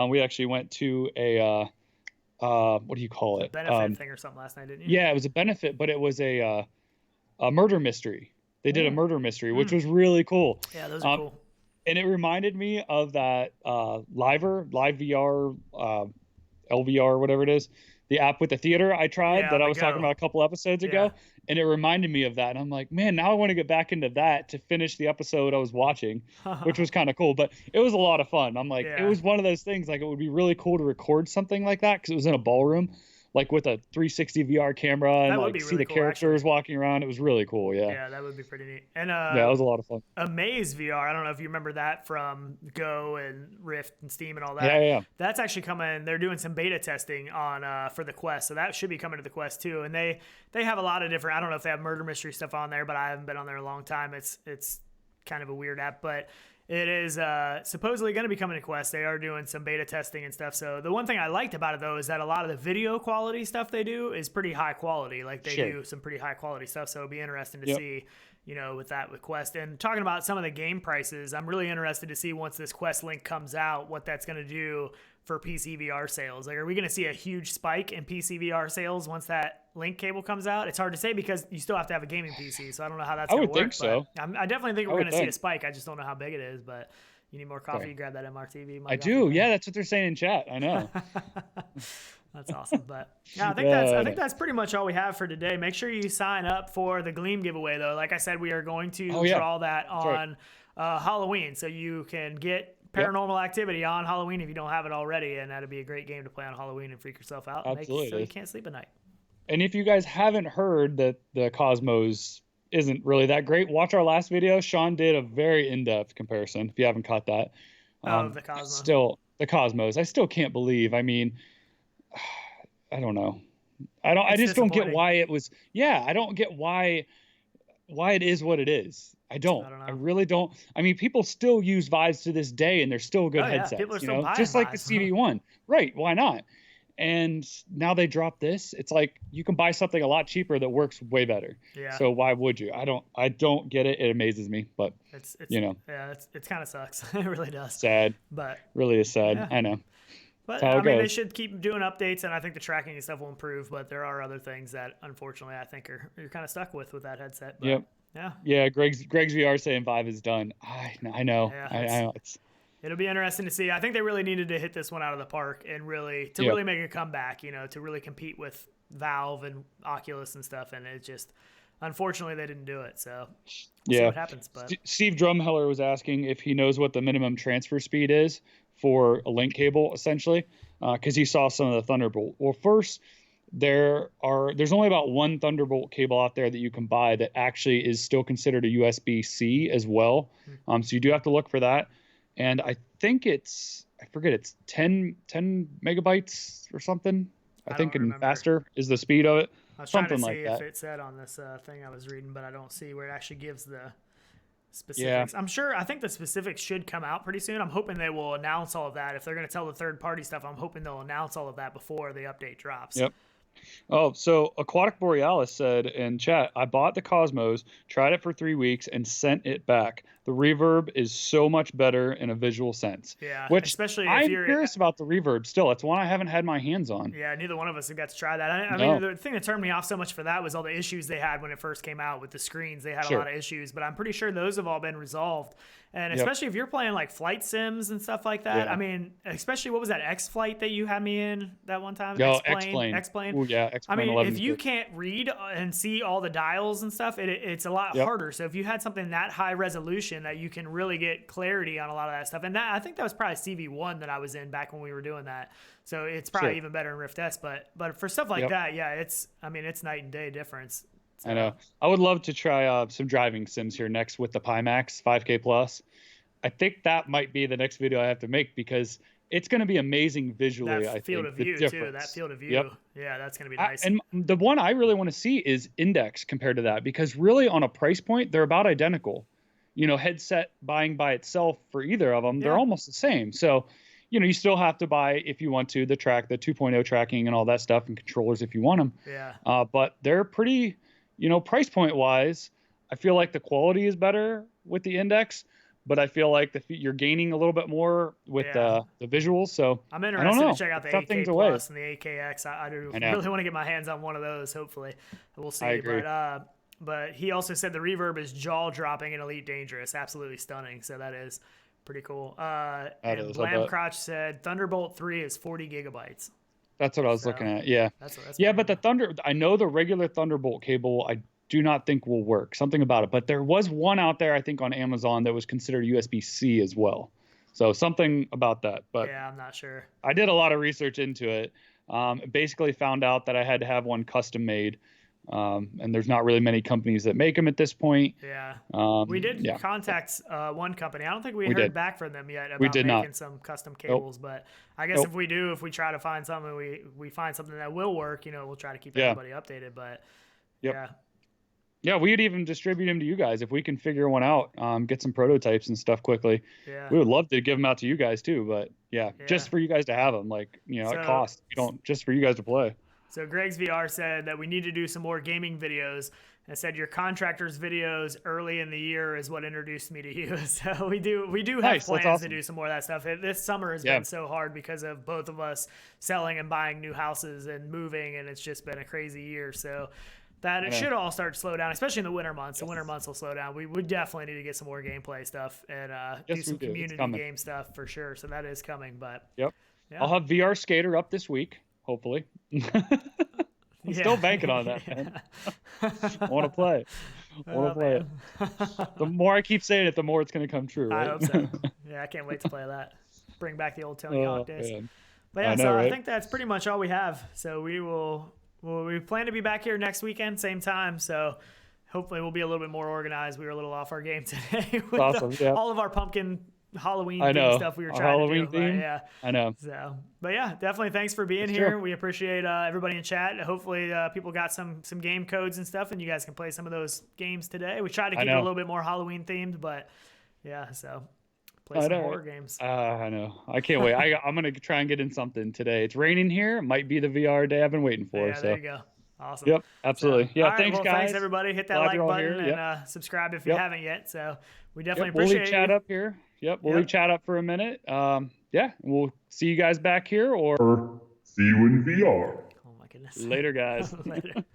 We actually went to a what do you call it? Benefit thing or something last night, didn't you? Yeah, it was a benefit, but it was a murder mystery. They did a murder mystery, which was really cool. Yeah, those are cool. And it reminded me of that live VR, LVR, whatever it is, the app with the theater I tried that I was talking about a couple episodes ago. And it reminded me of that. And I'm like, man, now I want to get back into that to finish the episode I was watching, which was kind of cool. But it was a lot of fun. I'm like, it was one of those things, like it would be really cool to record something like that because it was in a ballroom, like with a 360 VR camera and like see the characters walking around. It was really cool. Yeah, that would be pretty neat. And it was a lot of fun. Amaze VR, I don't know if you remember that from Go and Rift and Steam and all that. Yeah. That's actually coming. They're doing some beta testing on for the Quest, so that should be coming to the Quest too. And they have a lot of different. I don't know if they have murder mystery stuff on there, but I haven't been on there in a long time. It's kind of a weird app, but it is supposedly going to be coming to Quest. They are doing some beta testing and stuff. So the one thing I liked about it, though, is that a lot of the video quality stuff they do is pretty high quality. Like they do some pretty high quality stuff. So it'll be interesting to see, with Quest. And talking about some of the game prices, I'm really interested to see once this Quest link comes out, what that's going to do for PC VR sales. Like, are we going to see a huge spike in PC VR sales once that link cable comes out? It's hard to say because you still have to have a gaming PC, so I don't know how that's going to work. I would think so. I definitely think we're going to see a spike. I just don't know how big it is, but you need more coffee, you grab that MRTV. I do. Yeah, that's what they're saying in chat. I know. That's awesome. But yeah, I think that's pretty much all we have for today. Make sure you sign up for the Gleam giveaway, though. Like I said, we are going to draw that on Halloween, so you can get Paranormal Activity on Halloween if you don't have it already, and that'd be a great game to play on Halloween and freak yourself out. Absolutely. So you can't sleep at night. And if you guys haven't heard that the Cosmos isn't really that great, watch our last video. Sean did a very in-depth comparison, if you haven't caught that. The Cosmos. Still, the Cosmos. I still can't believe. I mean, I don't know. I just don't get why it was. Yeah, I don't get why it is what it is. I don't know. I really don't. I mean, people still use Vives to this day, and they're still good headsets. People are still buying just like Vives. the CV1. Right? Why not? And now they drop this. It's like you can buy something a lot cheaper that works way better. Yeah. So why would you? I don't get it. It amazes me, but it's it kind of sucks. It really does. Sad. But really is sad. Yeah. I know. But I mean, they should keep doing updates, and I think the tracking and stuff will improve. But there are other things that, unfortunately, I think you're kind of stuck with that headset. But, yep. Yeah. Yeah. Greg's VR saying Vive is done. I know. Yeah, I know. It'll be interesting to see. I think they really needed to hit this one out of the park and really really make a comeback, to really compete with Valve and Oculus and stuff. And it just, unfortunately, they didn't do it. So we'll see what happens. But Steve Drumheller was asking if he knows what the minimum transfer speed is for a link cable, essentially, because he saw some of the Thunderbolt. Well, first, there's only about one Thunderbolt cable out there that you can buy that actually is still considered a USB-C as well. So you do have to look for that. And I think it's 10 megabytes or something. I think and faster is the speed of it. I was something trying to see like if that. it said on this thing I was reading, but I don't see where it actually gives the specifics. Yeah. I think the specifics should come out pretty soon. I'm hoping they will announce all of that. If they're going to tell the third-party stuff, I'm hoping they'll announce all of that before the update drops. Yep. Oh, so Aquatic Borealis said in chat, I bought the Cosmos, tried it for 3 weeks, and sent it back. The reverb is so much better in a visual sense. Yeah, which especially if I'm you're curious about the reverb still. It's one I haven't had my hands on. Yeah, neither one of us have got to try that. I mean, the thing that turned me off so much for that was all the issues they had when it first came out with the screens. They had a lot of issues, but I'm pretty sure those have all been resolved. And especially if you're playing like flight sims and stuff like that. I mean, especially what was that X-Flight that you had me in that one time? No, X-Plane. X-Plane. Ooh, yeah, X-Plane. I mean, 11 if you can't read and see all the dials and stuff, it's a lot harder. So if you had something that high resolution that you can really get clarity on a lot of that stuff, and that I think that was probably CV1 that I was in back when we were doing that. So it's probably even better in Rift S. But for stuff like that, it's night and day difference. So. I know. I would love to try some driving sims here next with the Pimax 5K Plus. I think that might be the next video I have to make because it's going to be amazing visually. That field of view too. That field of view. Yeah, that's going to be nice. And the one I really want to see is Index compared to that because really on a price point, they're about identical. Headset buying by itself for either of them, they're almost the same. So, you still have to buy if you want to the 2.0 tracking and all that stuff and controllers if you want them. Yeah. But they're pretty, price point wise, I feel like the quality is better with the Index. But I feel like you're gaining a little bit more with the visuals. So I'm interested to check out the 8K Plus and the 8KX. I really want to get my hands on one of those. Hopefully, we'll see. I agree. But he also said the reverb is jaw dropping and Elite Dangerous, absolutely stunning. So that is pretty cool. And Blam Crotch said Thunderbolt 3 is 40 gigabytes. That's what I was looking at. Yeah. That's but I know the regular Thunderbolt cable. I do not think will work. Something about it. But there was one out there, I think, on Amazon that was considered USB-C as well. So something about that. But yeah, I'm not sure. I did a lot of research into it. Basically found out that I had to have one custom made. And there's not really many companies that make them at this point. Yeah. We did contact one company. I don't think we heard back from them yet about making some custom cables. But I guess if we try to find something, we find something that will work, we'll try to keep everybody updated. But yeah, we'd even distribute them to you guys if we can figure one out, get some prototypes and stuff quickly. Yeah. We would love to give them out to you guys too, but just for you guys to have them, it costs. Just for you guys to play. So Greg's VR said that we need to do some more gaming videos and said your contractors videos early in the year is what introduced me to you. So we do have plans to do some more of that stuff. This summer has been so hard because of both of us selling and buying new houses and moving, and it's just been a crazy year. So that it should all start to slow down, especially in the winter months. The winter months will slow down. We definitely need to get some more gameplay stuff and do some community game stuff for sure. So that is coming. But I'll have VRSkater up this week, hopefully. I'm still banking on that, man. I want to play. It. The more I keep saying it, the more it's going to come true, right? I hope so. Yeah, I can't wait to play that. Bring back the old Tony Hawk days. Man. But yeah, I think that's pretty much all we have. So we plan to be back here next weekend, same time. So hopefully we'll be a little bit more organized. We were a little off our game today with all of our pumpkin Halloween theme stuff we were trying to do. Theme? Yeah, I know. So, but yeah, definitely thanks for being here. True. We appreciate everybody in chat. Hopefully people got some game codes and stuff, and you guys can play some of those games today. We tried to keep it a little bit more Halloween themed, but yeah, so play some horror games. I know. I can't wait. I'm gonna try and get in something today. It's raining here. It might be the VR day I've been waiting for. Yeah, there you go. Awesome. Yep, absolutely. So, Thanks, guys. Thanks, everybody. Hit that like button and subscribe if you haven't yet. So we definitely we'll appreciate leave chat up here. We'll leave chat up for a minute. We'll see you guys back here or see you in VR. Oh, my goodness. Later, guys. Later.